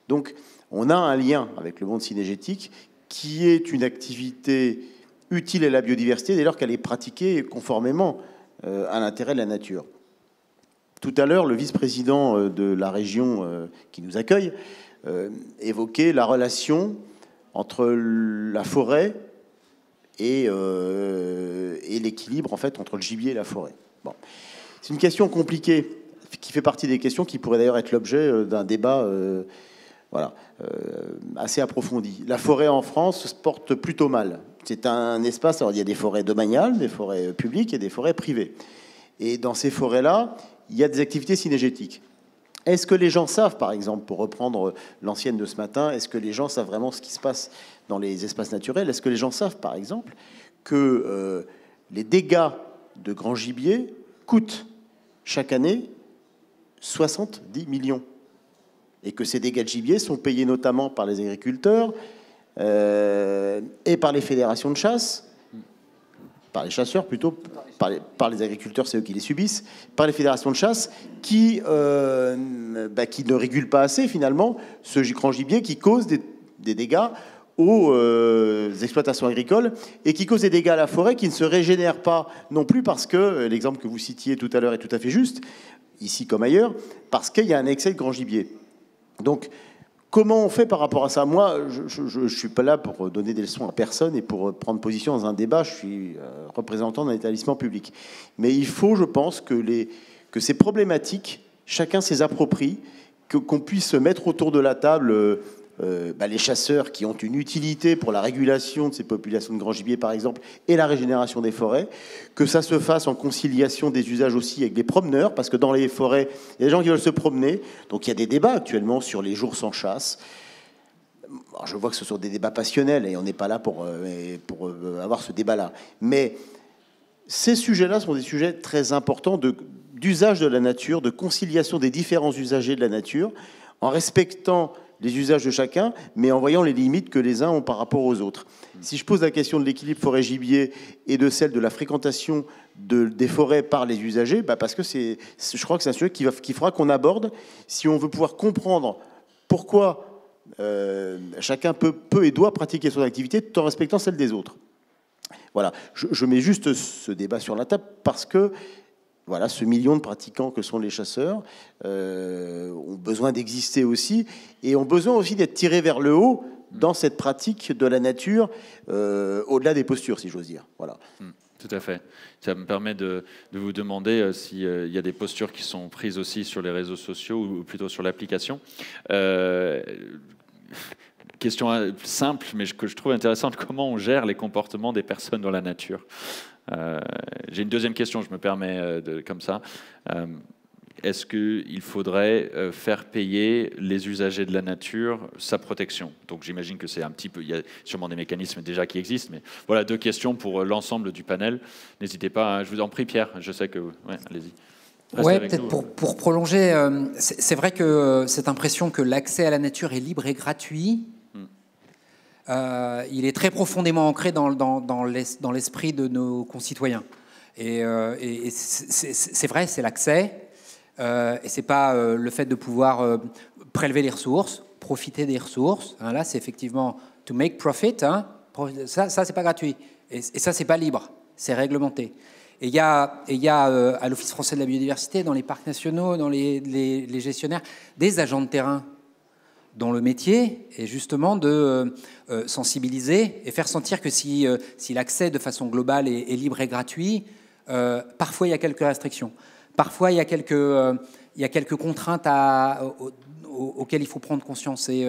Donc, on a un lien avec le monde cynégétique qui est une activité utile à la biodiversité dès lors qu'elle est pratiquée conformément à l'intérêt de la nature. Tout à l'heure, le vice-président de la région qui nous accueille évoquait la relation entre la forêt et l'équilibre en fait entre le gibier et la forêt. Bon. C'est une question compliquée qui fait partie des questions qui pourraient d'ailleurs être l'objet d'un débat assez approfondi. La forêt en France se porte plutôt mal. C'est un espace, alors il y a des forêts domaniales, des forêts publiques et des forêts privées. Et dans ces forêts-là, il y a des activités cynégétiques. Est-ce que les gens savent, par exemple, pour reprendre l'ancienne de ce matin, est-ce que les gens savent vraiment ce qui se passe dans les espaces naturels? Est-ce que les gens savent, par exemple, que les dégâts de grand gibier coûtent chaque année 70 millions et que ces dégâts de gibier sont payés notamment par les agriculteurs et par les fédérations de chasse, par les chasseurs plutôt, par les agriculteurs, c'est eux qui les subissent, par les fédérations de chasse qui ne régulent pas assez finalement ce grand gibier qui cause des dégâts aux exploitations agricoles et qui cause des dégâts à la forêt qui ne se régénèrent pas non plus parce que, l'exemple que vous citiez tout à l'heure est tout à fait juste, ici comme ailleurs, parce qu'il y a un excès de grand gibier. Donc, comment on fait par rapport à ça? Moi, je ne suis pas là pour donner des leçons à personne et pour prendre position dans un débat. Je suis représentant d'un établissement public. Mais il faut, je pense, que ces problématiques, chacun s'les approprie, qu'on puisse se mettre autour de la table les chasseurs qui ont une utilité pour la régulation de ces populations de grand gibier, par exemple, et la régénération des forêts, que ça se fasse en conciliation des usages aussi avec les promeneurs, parce que dans les forêts, il y a des gens qui veulent se promener, donc il y a des débats actuellement sur les jours sans chasse. Alors, je vois que ce sont des débats passionnels, et on n'est pas là pour avoir ce débat-là. Mais ces sujets-là sont des sujets très importants d'usage de la nature, de conciliation des différents usagers de la nature, en respectant les usages de chacun, mais en voyant les limites que les uns ont par rapport aux autres. Si je pose la question de l'équilibre forêt-gibier et de celle de la fréquentation des forêts par les usagers, parce que je crois que c'est un sujet qu'il faudra qu'on aborde si on veut pouvoir comprendre pourquoi chacun peut et doit pratiquer son activité tout en respectant celle des autres. Voilà, je mets juste ce débat sur la table parce que voilà, ce million de pratiquants que sont les chasseurs ont besoin d'exister aussi et ont besoin aussi d'être tirés vers le haut dans cette pratique de la nature, au-delà des postures, si j'ose dire. Voilà. Tout à fait. Ça me permet de vous demander s'il y a des postures qui sont prises aussi sur les réseaux sociaux ou plutôt sur l'application. Question simple, mais que je trouve intéressante, comment on gère les comportements des personnes dans la nature? J'ai une deuxième question, je me permets comme ça. Est-ce qu'il faudrait faire payer les usagers de la nature sa protection? Donc j'imagine que c'est un petit peu, il y a sûrement des mécanismes déjà qui existent, mais voilà, 2 questions pour l'ensemble du panel. N'hésitez pas, je vous en prie Pierre, je sais que... Ouais, allez-y. Oui, peut-être pour prolonger, c'est vrai que cette impression que l'accès à la nature est libre et gratuit, il est très profondément ancré dans l'esprit de nos concitoyens. Et c'est vrai, c'est l'accès, et c'est pas le fait de pouvoir prélever les ressources, profiter des ressources. Hein, là, c'est effectivement to make profit. Hein, ça c'est pas gratuit. Et ça, c'est pas libre. C'est réglementé. Et il y a à l'Office français de la biodiversité, dans les parcs nationaux, dans les gestionnaires, des agents de terrain dont le métier est justement de sensibiliser et faire sentir que si l'accès de façon globale est libre et gratuit, parfois il y a quelques restrictions, parfois il y a quelques contraintes auxquelles il faut prendre conscience. Et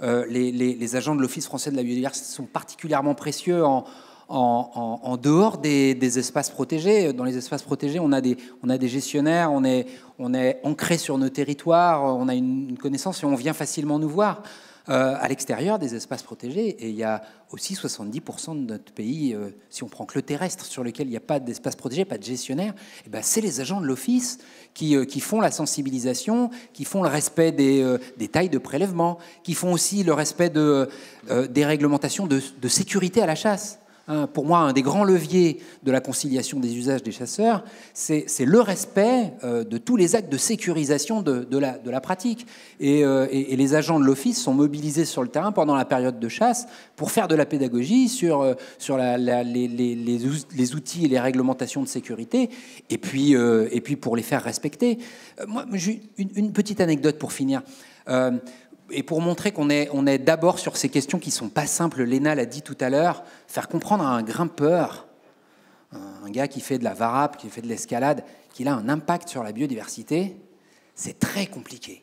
les agents de l'Office français de la biodiversité sont particulièrement précieux en dehors des espaces protégés. Dans les espaces protégés, on a des gestionnaires, on est ancré sur nos territoires, on a une connaissance et on vient facilement nous voir. À l'extérieur des espaces protégés, et il y a aussi 70% de notre pays, si on prend que le terrestre, sur lequel il n'y a pas d'espace protégé, pas de gestionnaire, et ben c'est les agents de l'Office qui font la sensibilisation, qui font le respect des tailles de prélèvement, qui font aussi le respect des réglementations de sécurité à la chasse. Pour moi, un des grands leviers de la conciliation des usages des chasseurs, c'est le respect de tous les actes de sécurisation de la pratique. Et les agents de l'Office sont mobilisés sur le terrain pendant la période de chasse pour faire de la pédagogie sur les outils et les réglementations de sécurité, et puis pour les faire respecter. Moi, j'ai une petite anecdote pour finir. Et pour montrer qu'on est d'abord sur ces questions qui ne sont pas simples, Léna l'a dit tout à l'heure, faire comprendre à un grimpeur, un gars qui fait de la varap, qui fait de l'escalade, qu'il a un impact sur la biodiversité, c'est très compliqué.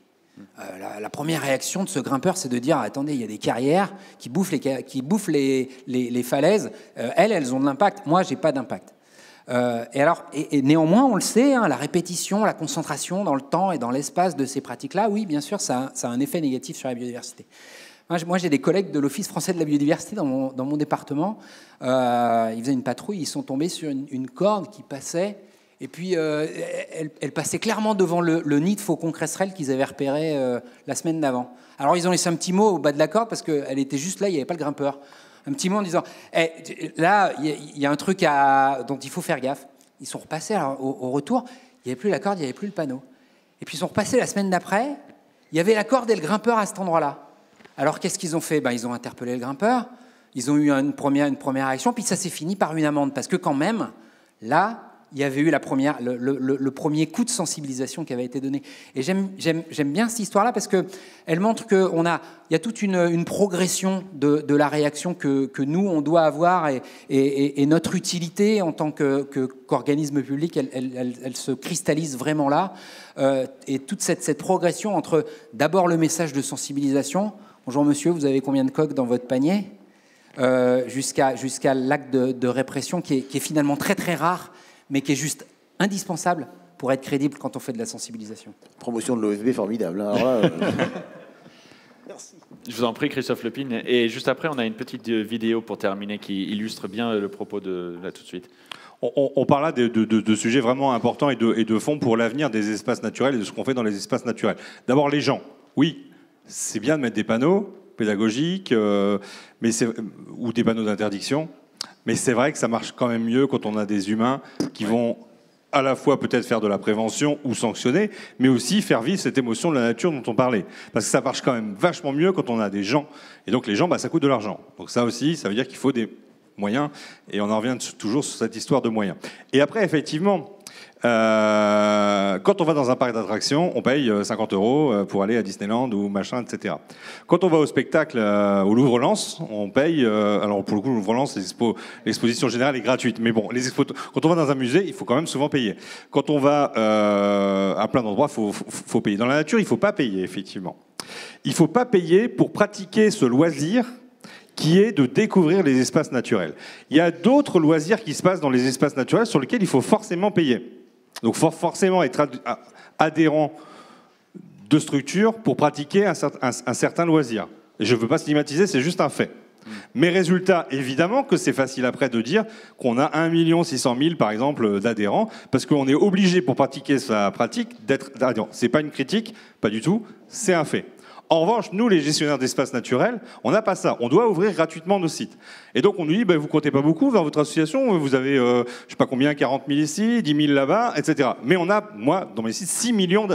La première réaction de ce grimpeur, c'est de dire « Attendez, il y a des carrières qui bouffent les falaises, elles ont de l'impact, moi, je n'ai pas d'impact. » Et néanmoins, on le sait, hein, la répétition, la concentration dans le temps et dans l'espace de ces pratiques-là, oui, bien sûr, ça a un effet négatif sur la biodiversité. Moi, j'ai des collègues de l'Office français de la biodiversité dans mon département. Ils faisaient une patrouille, ils sont tombés sur une corde qui passait, et puis elle passait clairement devant le nid de faucon cresserelle qu'ils avaient repéré la semaine d'avant. Alors, ils ont laissé un petit mot au bas de la corde parce qu'elle était juste là, il n'y avait pas le grimpeur. un petit mot en disant là, il y a un truc dont il faut faire gaffe. Ils sont repassés alors, au retour, il n'y avait plus la corde, il n'y avait plus le panneau. Et puis ils sont repassés la semaine d'après, il y avait la corde et le grimpeur à cet endroit-là. Alors qu'est-ce qu'ils ont fait? Ils ont interpellé le grimpeur, ils ont eu une première réaction, puis ça s'est fini par une amende. Parce que quand même, là, il y avait eu le premier coup de sensibilisation qui avait été donné. Et j'aime bien cette histoire-là parce qu'elle montre qu'il y a toute une progression de la réaction que nous, on doit avoir et notre utilité en tant qu'organisme public, elle se cristallise vraiment là. Et toute cette progression entre d'abord le message de sensibilisation. Bonjour monsieur, vous avez combien de coques dans votre panier? Jusqu'à l'acte de répression qui est finalement très très rare, mais qui est juste indispensable pour être crédible quand on fait de la sensibilisation. Promotion de l'OFB formidable. Hein, alors là, Merci. Je vous en prie, Christophe Lepine. Et juste après, on a une petite vidéo pour terminer qui illustre bien le propos de là tout de suite. On parle là de sujets vraiment importants et de fond pour l'avenir des espaces naturels et de ce qu'on fait dans les espaces naturels. D'abord, les gens. Oui, c'est bien de mettre des panneaux pédagogiques ou des panneaux d'interdiction. Mais c'est vrai que ça marche quand même mieux quand on a des humains qui vont à la fois peut-être faire de la prévention ou sanctionner, mais aussi faire vivre cette émotion de la nature dont on parlait. Parce que ça marche quand même vachement mieux quand on a des gens. Et donc les gens, ça coûte de l'argent. Donc ça aussi, ça veut dire qu'il faut des moyens. Et on en revient toujours sur cette histoire de moyens. Et après, effectivement, quand on va dans un parc d'attractions, on paye 50 € pour aller à Disneyland ou machin, etc. Quand on va au spectacle au Louvre-Lens, on paye. Alors pour le coup, Louvre-Lens, l'exposition générale est gratuite. Mais bon, quand on va dans un musée, il faut quand même souvent payer. Quand on va à plein d'endroits, faut payer. Dans la nature, il ne faut pas payer, effectivement. Il ne faut pas payer pour pratiquer ce loisir qui est de découvrir les espaces naturels. Il y a d'autres loisirs qui se passent dans les espaces naturels sur lesquels il faut forcément payer. Donc il faut forcément être adhérent de structures pour pratiquer un certain loisir. Et je ne veux pas stigmatiser, c'est juste un fait. Mais résultat, évidemment que c'est facile après de dire qu'on a 1 600 000 par exemple d'adhérents, parce qu'on est obligé pour pratiquer sa pratique d'être adhérent. Ce n'est pas une critique, pas du tout, c'est un fait. En revanche, nous, les gestionnaires d'espaces naturels, on n'a pas ça. On doit ouvrir gratuitement nos sites. Et donc, on nous dit, vous ne comptez pas beaucoup dans votre association, vous avez, je ne sais pas combien, 40 000 ici, 10 000 là-bas, etc. Mais on a, moi, dans mes sites, 6 millions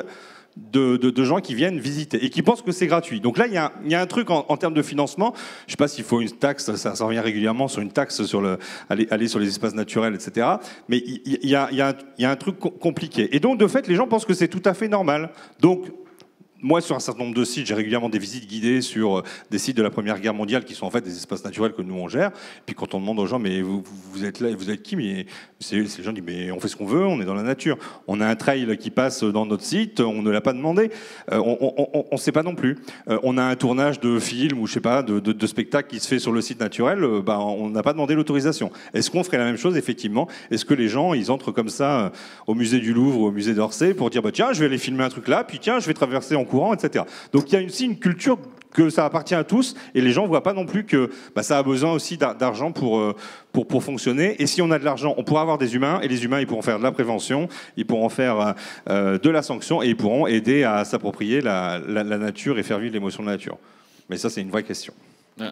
de gens qui viennent visiter et qui pensent que c'est gratuit. Donc là, il y a un truc en termes de financement. Je ne sais pas s'il faut une taxe, ça revient régulièrement sur une taxe sur aller sur les espaces naturels, etc. Mais il y a un truc compliqué. Et donc, de fait, les gens pensent que c'est tout à fait normal. Donc, moi, sur un certain nombre de sites, j'ai régulièrement des visites guidées sur des sites de la Première Guerre mondiale qui sont en fait des espaces naturels que nous on gère. Puis quand on demande aux gens, mais vous êtes là, vous êtes qui? Mais les gens disent, mais on fait ce qu'on veut, on est dans la nature. On a un trail qui passe dans notre site, on ne l'a pas demandé. On ne sait pas non plus. On a un tournage de film ou je sais pas, de spectacle qui se fait sur le site naturel. On n'a pas demandé l'autorisation. Est-ce qu'on ferait la même chose effectivement? Est-ce que les gens, ils entrent comme ça au musée du Louvre ou au musée d'Orsay pour dire, tiens, je vais aller filmer un truc là, puis tiens, je vais traverser en courant, etc. Donc il y a aussi une culture que ça appartient à tous et les gens ne voient pas non plus que ça a besoin aussi d'argent pour fonctionner. Et si on a de l'argent, on pourra avoir des humains et les humains ils pourront faire de la prévention, ils pourront faire de la sanction et ils pourront aider à s'approprier la nature et faire vivre l'émotion de la nature. Mais ça c'est une vraie question.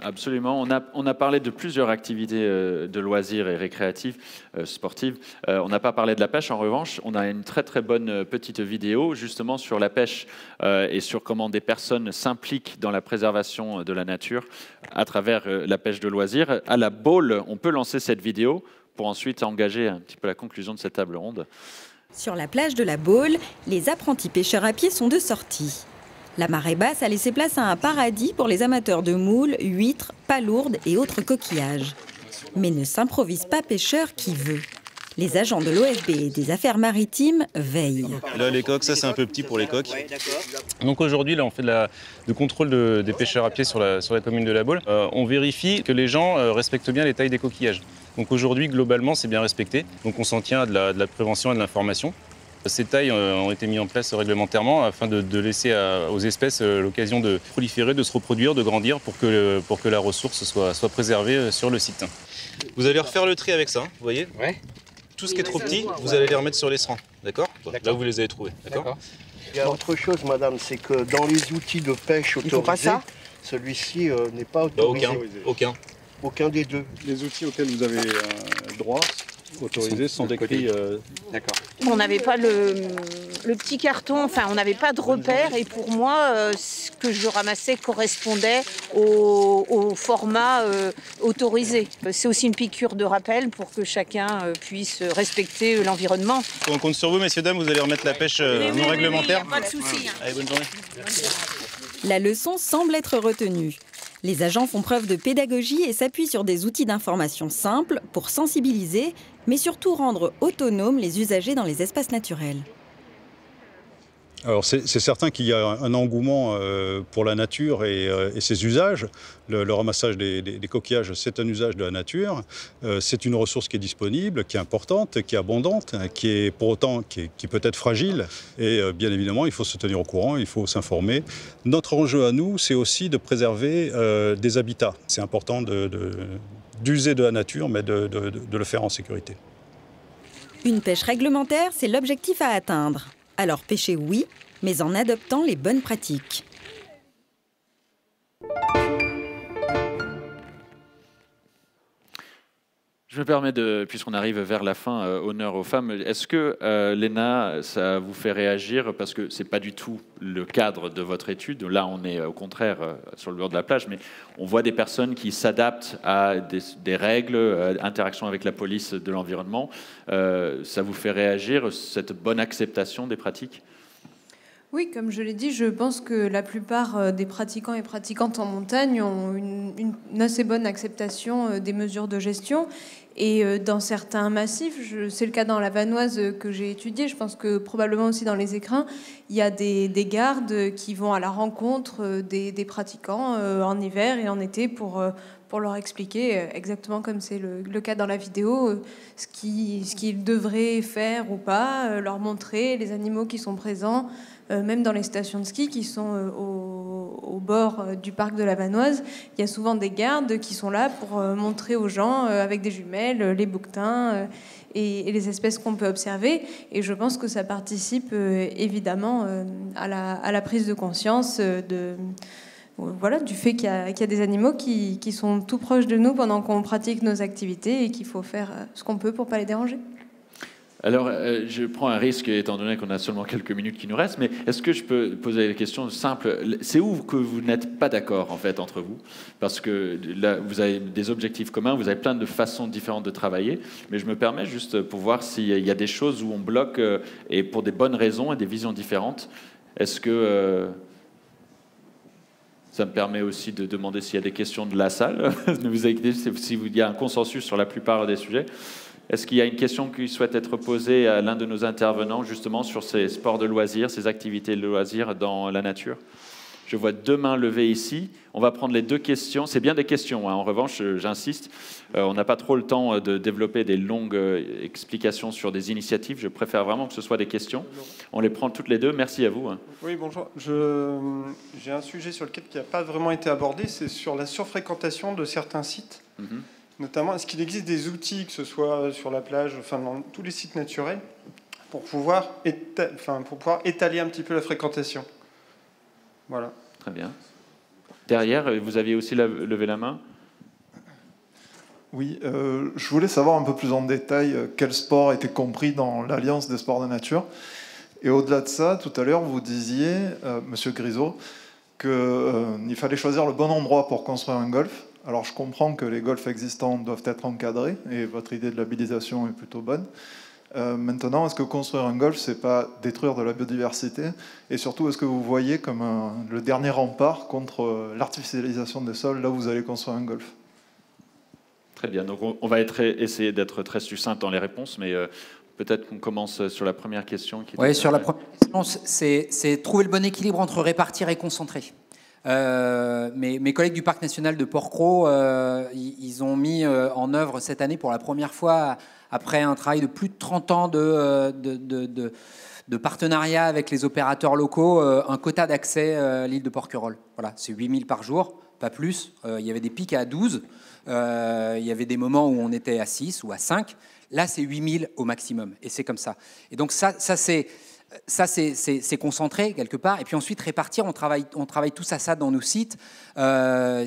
Absolument. On a parlé de plusieurs activités de loisirs et récréatives, sportives. On n'a pas parlé de la pêche. En revanche, on a une très très bonne petite vidéo justement sur la pêche et sur comment des personnes s'impliquent dans la préservation de la nature à travers la pêche de loisirs. À la Baule, on peut lancer cette vidéo pour ensuite engager un petit peu la conclusion de cette table ronde. Sur la plage de la Baule, les apprentis pêcheurs à pied sont de sortie. La marée basse a laissé place à un paradis pour les amateurs de moules, huîtres, palourdes et autres coquillages. Mais ne s'improvise pas pêcheur qui veut. Les agents de l'OFB et des affaires maritimes veillent. Là, les coques, ça c'est un peu petit pour les coques. Donc aujourd'hui, là, on fait de contrôle des pêcheurs à pied sur la commune de la Baule. On vérifie que les gens respectent bien les tailles des coquillages. Donc aujourd'hui, globalement, c'est bien respecté. Donc on s'en tient à de la prévention et de l'information. Ces tailles ont été mises en place réglementairement afin de laisser aux espèces l'occasion de proliférer, de se reproduire, de grandir pour que la ressource soit préservée sur le site. Vous allez refaire le tri avec ça, vous voyez? Ouais. Tout ce qui est trop petit, vous allez les remettre sur les serrans, d'accord? Là, vous les avez trouvés, d'accord? Il y a autre chose, madame, c'est que dans les outils de pêche autorisés, celui-ci n'est pas autorisé. Aucun. Aucun des deux. Les outils auxquels vous avez droit, autorisés, sont décrits. D'accord. On n'avait pas le petit carton, enfin on n'avait pas de repère et pour moi ce que je ramassais correspondait au format autorisé. C'est aussi une piqûre de rappel pour que chacun puisse respecter l'environnement. On compte sur vous, messieurs, dames, vous allez remettre la pêche non réglementaire. Pas de souci. Allez, bonne journée. La leçon semble être retenue. Les agents font preuve de pédagogie et s'appuient sur des outils d'information simples pour sensibiliser, mais surtout rendre autonomes les usagers dans les espaces naturels. Alors c'est certain qu'il y a un engouement pour la nature et ses usages. Le ramassage des coquillages, c'est un usage de la nature. C'est une ressource qui est disponible, qui est importante, qui est abondante, qui est pour autant qui peut être fragile. Et bien évidemment, il faut se tenir au courant, il faut s'informer. Notre enjeu à nous, c'est aussi de préserver des habitats. C'est important d'user de la nature, mais de le faire en sécurité. Une pêche réglementaire, c'est l'objectif à atteindre. Alors pêcher, oui, mais en adoptant les bonnes pratiques. Je me permets puisqu'on arrive vers la fin, honneur aux femmes, est-ce que, Léna, ça vous fait réagir, parce que ce n'est pas du tout le cadre de votre étude, là on est au contraire sur le bord de la plage, mais on voit des personnes qui s'adaptent à des règles, interaction avec la police de l'environnement, ça vous fait réagir, cette bonne acceptation des pratiques ? Oui, comme je l'ai dit, je pense que la plupart des pratiquants et pratiquantes en montagne ont une assez bonne acceptation des mesures de gestion. Et dans certains massifs, c'est le cas dans la Vanoise que j'ai étudié, je pense que probablement aussi dans les écrins, il y a des gardes qui vont à la rencontre des pratiquants en hiver et en été pour leur expliquer exactement comme c'est le cas dans la vidéo, ce qu'ils devraient faire ou pas, leur montrer les animaux qui sont présents, même dans les stations de ski qui sont au bord du parc de la Vanoise, il y a souvent des gardes qui sont là pour montrer aux gens avec des jumelles les bouquetins et les espèces qu'on peut observer. Et je pense que ça participe évidemment à la prise de conscience du fait qu'il y a des animaux qui sont tout proches de nous pendant qu'on pratique nos activités et qu'il faut faire ce qu'on peut pour ne pas les déranger. Alors, je prends un risque, étant donné qu'on a seulement quelques minutes qui nous restent, mais est-ce que je peux poser la question simple ? C'est où que vous n'êtes pas d'accord, en fait, entre vous ? Parce que là, vous avez des objectifs communs, vous avez plein de façons différentes de travailler, mais je me permets juste pour voir s'il y a des choses où on bloque, et pour des bonnes raisons et des visions différentes. Est-ce que... ça me permet aussi de demander s'il y a des questions de la salle. Ne vous inquiétez pas, s'il y a un consensus sur la plupart des sujets. Est-ce qu'il y a une question qui souhaite être posée à l'un de nos intervenants, justement, sur ces sports de loisirs, ces activités de loisirs dans la nature ? Je vois 2 mains levées ici. On va prendre les 2 questions. C'est bien des questions, hein. En revanche, j'insiste, on n'a pas trop le temps de développer des longues explications sur des initiatives. Je préfère vraiment que ce soit des questions. On les prend toutes les 2. Merci à vous. Oui, bonjour. J'ai un sujet sur lequel qui n'a pas vraiment été abordé, c'est sur la surfréquentation de certains sites. Notamment, est-ce qu'il existe des outils, que ce soit sur la plage, enfin dans tous les sites naturels, pour pouvoir étaler un petit peu la fréquentation ? Voilà. Très bien. Derrière, vous aviez aussi levé la main ? Oui, je voulais savoir un peu plus en détail quel sport était compris dans l'Alliance des sports de nature. Et au-delà de ça, tout à l'heure, vous disiez, Monsieur Grisot, qu'il fallait choisir le bon endroit pour construire un golf. Alors je comprends que les golfs existants doivent être encadrés, et votre idée de labellisation est plutôt bonne. Maintenant, est-ce que construire un golf, c'est pas détruire de la biodiversité ? Et surtout, est-ce que vous voyez comme le dernier rempart contre l'artificialisation des sols, là où vous allez construire un golf ? Très bien, donc on va essayer d'être très succinct dans les réponses, mais peut-être qu'on commence sur la première question. Oui, sur la première question, c'est trouver le bon équilibre entre répartir et concentrer. Mes collègues du Parc national de Port-Cros, ils ont mis en œuvre cette année pour la première fois, après un travail de plus de 30 ans de partenariat avec les opérateurs locaux, un quota d'accès à l'île de Porquerolles. Voilà, c'est 8000 par jour, pas plus. Il y avait des pics à 12, il y avait des moments où on était à 6 ou à 5. Là, c'est 8000 au maximum, et c'est comme ça. Et donc ça c'est Ça, c'est concentré quelque part. Et puis ensuite, répartir, on travaille tous à ça dans nos sites.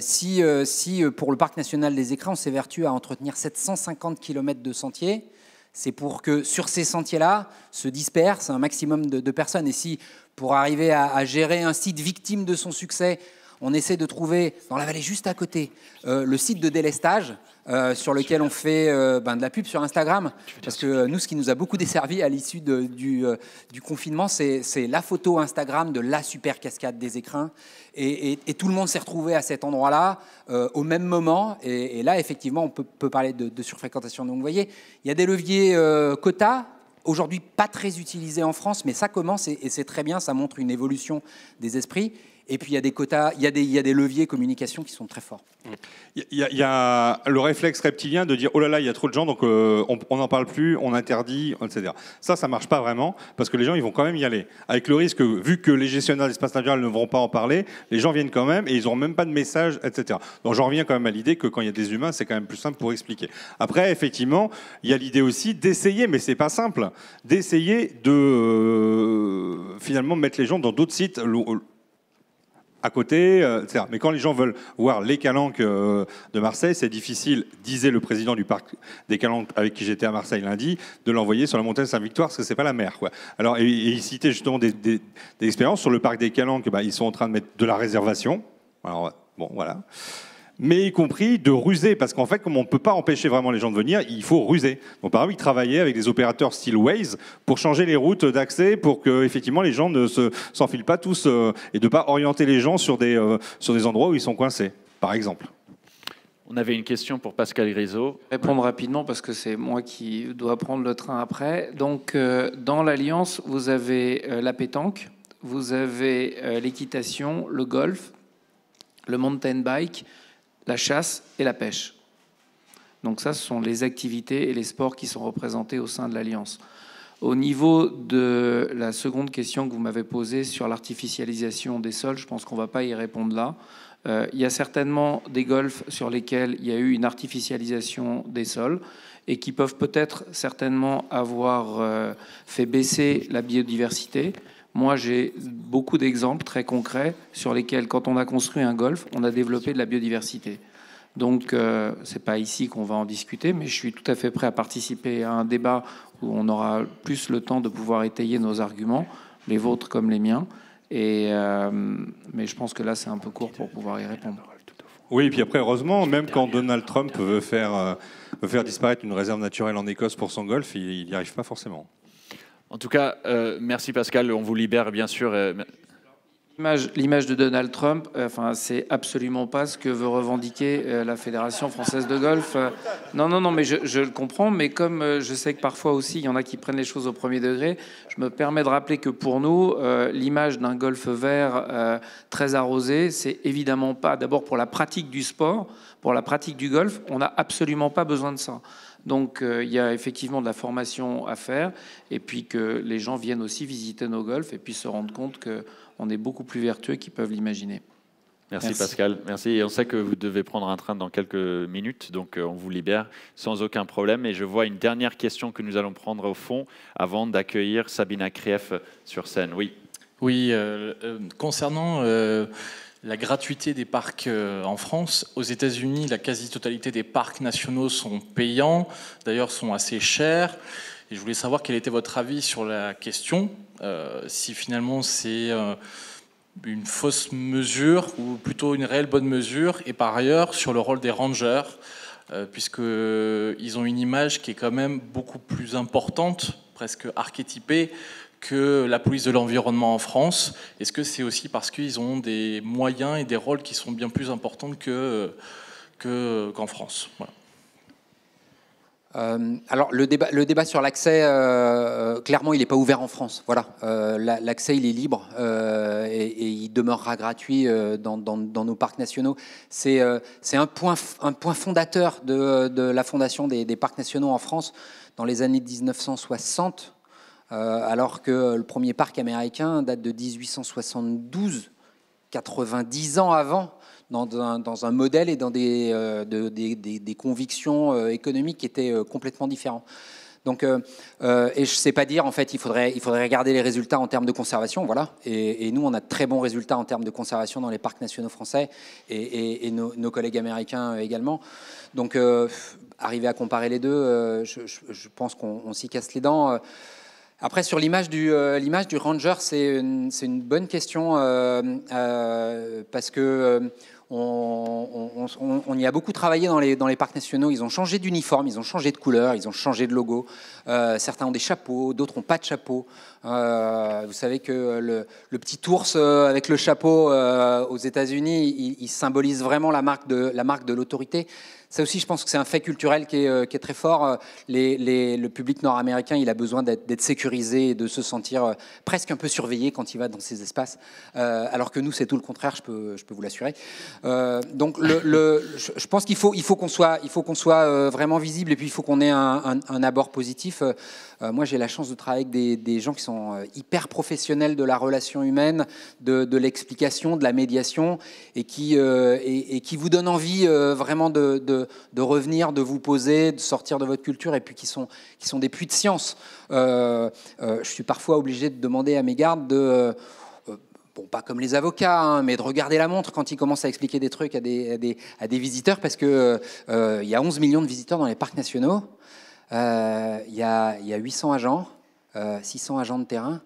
Si pour le Parc national des Écrins, on s'évertue à entretenir 750 km de sentiers, c'est pour que sur ces sentiers-là se dispersent un maximum de personnes. Et si, pour arriver à gérer un site victime de son succès, on essaie de trouver, dans la vallée juste à côté, le site de délestage, sur lequel on fait de la pub sur Instagram. Parce que nous, ce qui nous a beaucoup desservi à l'issue du confinement, c'est la photo Instagram de la super cascade des Écrins. Et tout le monde s'est retrouvé à cet endroit-là au même moment. Et là, effectivement, on peut parler de surfréquentation. Donc, vous voyez, il y a des leviers quotas, aujourd'hui pas très utilisés en France, mais ça commence et c'est très bien, ça montre une évolution des esprits. Et puis il y a des quotas, il y a des leviers communication qui sont très forts. Il y a le réflexe reptilien de dire oh là là, il y a trop de gens, donc on n'en parle plus, on interdit, etc. Ça marche pas vraiment, parce que les gens ils vont quand même y aller. Avec le risque, vu que les gestionnaires d'espace naturel ne vont pas en parler, les gens viennent quand même et ils n'auront même pas de message, etc. Donc j'en reviens quand même à l'idée que quand il y a des humains, c'est quand même plus simple pour expliquer. Après, effectivement, il y a l'idée aussi d'essayer, mais c'est pas simple, d'essayer de finalement mettre les gens dans d'autres sites à côté, etc. Mais quand les gens veulent voir les calanques de Marseille, c'est difficile, disait le président du parc des calanques avec qui j'étais à Marseille lundi, de l'envoyer sur la montagne Sainte-Victoire parce que c'est pas la mer, quoi. Alors, et il citait justement des expériences sur le parc des calanques. Ils sont en train de mettre de la réservation. Alors bon, voilà. Mais y compris de ruser, parce qu'en fait, comme on ne peut pas empêcher vraiment les gens de venir, il faut ruser. Donc par exemple, ils travaillaient avec des opérateurs style Waze pour changer les routes d'accès, pour que effectivement les gens ne s'enfilent pas tous et de ne pas orienter les gens sur des endroits où ils sont coincés, par exemple. On avait une question pour Pascal Grisot. Répondre rapidement parce que c'est moi qui dois prendre le train après. Donc dans l'Alliance, vous avez la pétanque, vous avez l'équitation, le golf, le mountain bike, la chasse et la pêche. Donc ça, ce sont les activités et les sports qui sont représentés au sein de l'Alliance. Au niveau de la seconde question que vous m'avez posée sur l'artificialisation des sols, je pense qu'on ne va pas y répondre là. Il y a certainement des golfs sur lesquels il y a eu une artificialisation des sols et qui peuvent peut-être certainement avoir fait baisser la biodiversité. Moi, j'ai beaucoup d'exemples très concrets sur lesquels, quand on a construit un golf, on a développé de la biodiversité. Donc, ce n'est pas ici qu'on va en discuter, mais je suis tout à fait prêt à participer à un débat où on aura plus le temps de pouvoir étayer nos arguments, les vôtres comme les miens. Mais je pense que là, c'est un peu court pour pouvoir y répondre. Oui, et puis après, heureusement, même quand Donald Trump veut faire disparaître une réserve naturelle en Écosse pour son golf, il n'y arrive pas forcément. En tout cas, merci Pascal, on vous libère bien sûr. L'image de Donald Trump, c'est absolument pas ce que veut revendiquer la Fédération française de golf. Non, mais je le comprends, mais comme je sais que parfois aussi, il y en a qui prennent les choses au premier degré, je me permets de rappeler que pour nous, l'image d'un golf vert très arrosé, c'est évidemment pas, d'abord pour la pratique du sport, pour la pratique du golf, on n'a absolument pas besoin de ça. Donc il y a effectivement de la formation à faire et puis que les gens viennent aussi visiter nos golfs et puis se rendre compte qu'on est beaucoup plus vertueux qu'ils peuvent l'imaginer. Merci Pascal, merci. Et on sait que vous devez prendre un train dans quelques minutes, donc on vous libère sans aucun problème. Et je vois une dernière question que nous allons prendre au fond avant d'accueillir Sabina Krief sur scène. Oui, concernant la gratuité des parcs en France. Aux États-Unis, la quasi-totalité des parcs nationaux sont payants, d'ailleurs sont assez chers. Et je voulais savoir quel était votre avis sur la question, si finalement c'est une fausse mesure ou plutôt une réelle bonne mesure, et par ailleurs sur le rôle des rangers, puisqu'ils ont une image qui est quand même beaucoup plus importante, presque archétypée, que la police de l'environnement en France. Est-ce que c'est aussi parce qu'ils ont des moyens et des rôles qui sont bien plus importants qu'en France? Voilà. Alors le débat sur l'accès, clairement, il n'est pas ouvert en France. Voilà, l'accès il est libre et il demeurera gratuit dans nos parcs nationaux. C'est un point fondateur de la fondation des parcs nationaux en France dans les années 1960. Alors que le premier parc américain date de 1872, 90 ans avant, dans un modèle et dans des convictions économiques qui étaient complètement différents. Donc, et je ne sais pas dire, en fait, il faudrait regarder les résultats en termes de conservation, voilà. Et nous, on a de très bons résultats en termes de conservation dans les parcs nationaux français et nos collègues américains également. Donc, arriver à comparer les deux, je pense qu'on s'y casse les dents. Après, sur l'image du ranger, c'est une bonne question parce que on y a beaucoup travaillé dans les parcs nationaux. Ils ont changé d'uniforme, ils ont changé de couleur, ils ont changé de logo. Certains ont des chapeaux, d'autres n'ont pas de chapeau. Vous savez que le petit ours avec le chapeau aux États-Unis, il symbolise vraiment la marque de l'autorité. Ça aussi, je pense que c'est un fait culturel qui est très fort. Le public nord-américain, il a besoin d'être sécurisé et de se sentir presque un peu surveillé quand il va dans ces espaces. Alors que nous, c'est tout le contraire, je peux vous l'assurer. Donc, je pense qu'il faut qu'on soit vraiment visible et puis il faut qu'on ait un abord positif. Moi, j'ai la chance de travailler avec des gens qui sont hyper professionnels de la relation humaine, de l'explication, de la médiation, et qui vous donnent envie vraiment de revenir, de vous poser, de sortir de votre culture, et puis qui sont des puits de science. Je suis parfois obligé de demander à mes gardes bon, pas comme les avocats, hein, mais de regarder la montre quand ils commencent à expliquer des trucs à des visiteurs, parce que il y a 11 millions de visiteurs dans les parcs nationaux. Il y a 800 agents, 600 agents de terrain.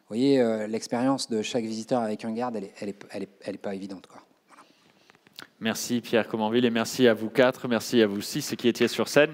Vous voyez, l'expérience de chaque visiteur avec un garde, elle est pas évidente, quoi. Voilà. Merci Pierre Comenville et merci à vous 4, merci à vous 6 qui étiez sur scène.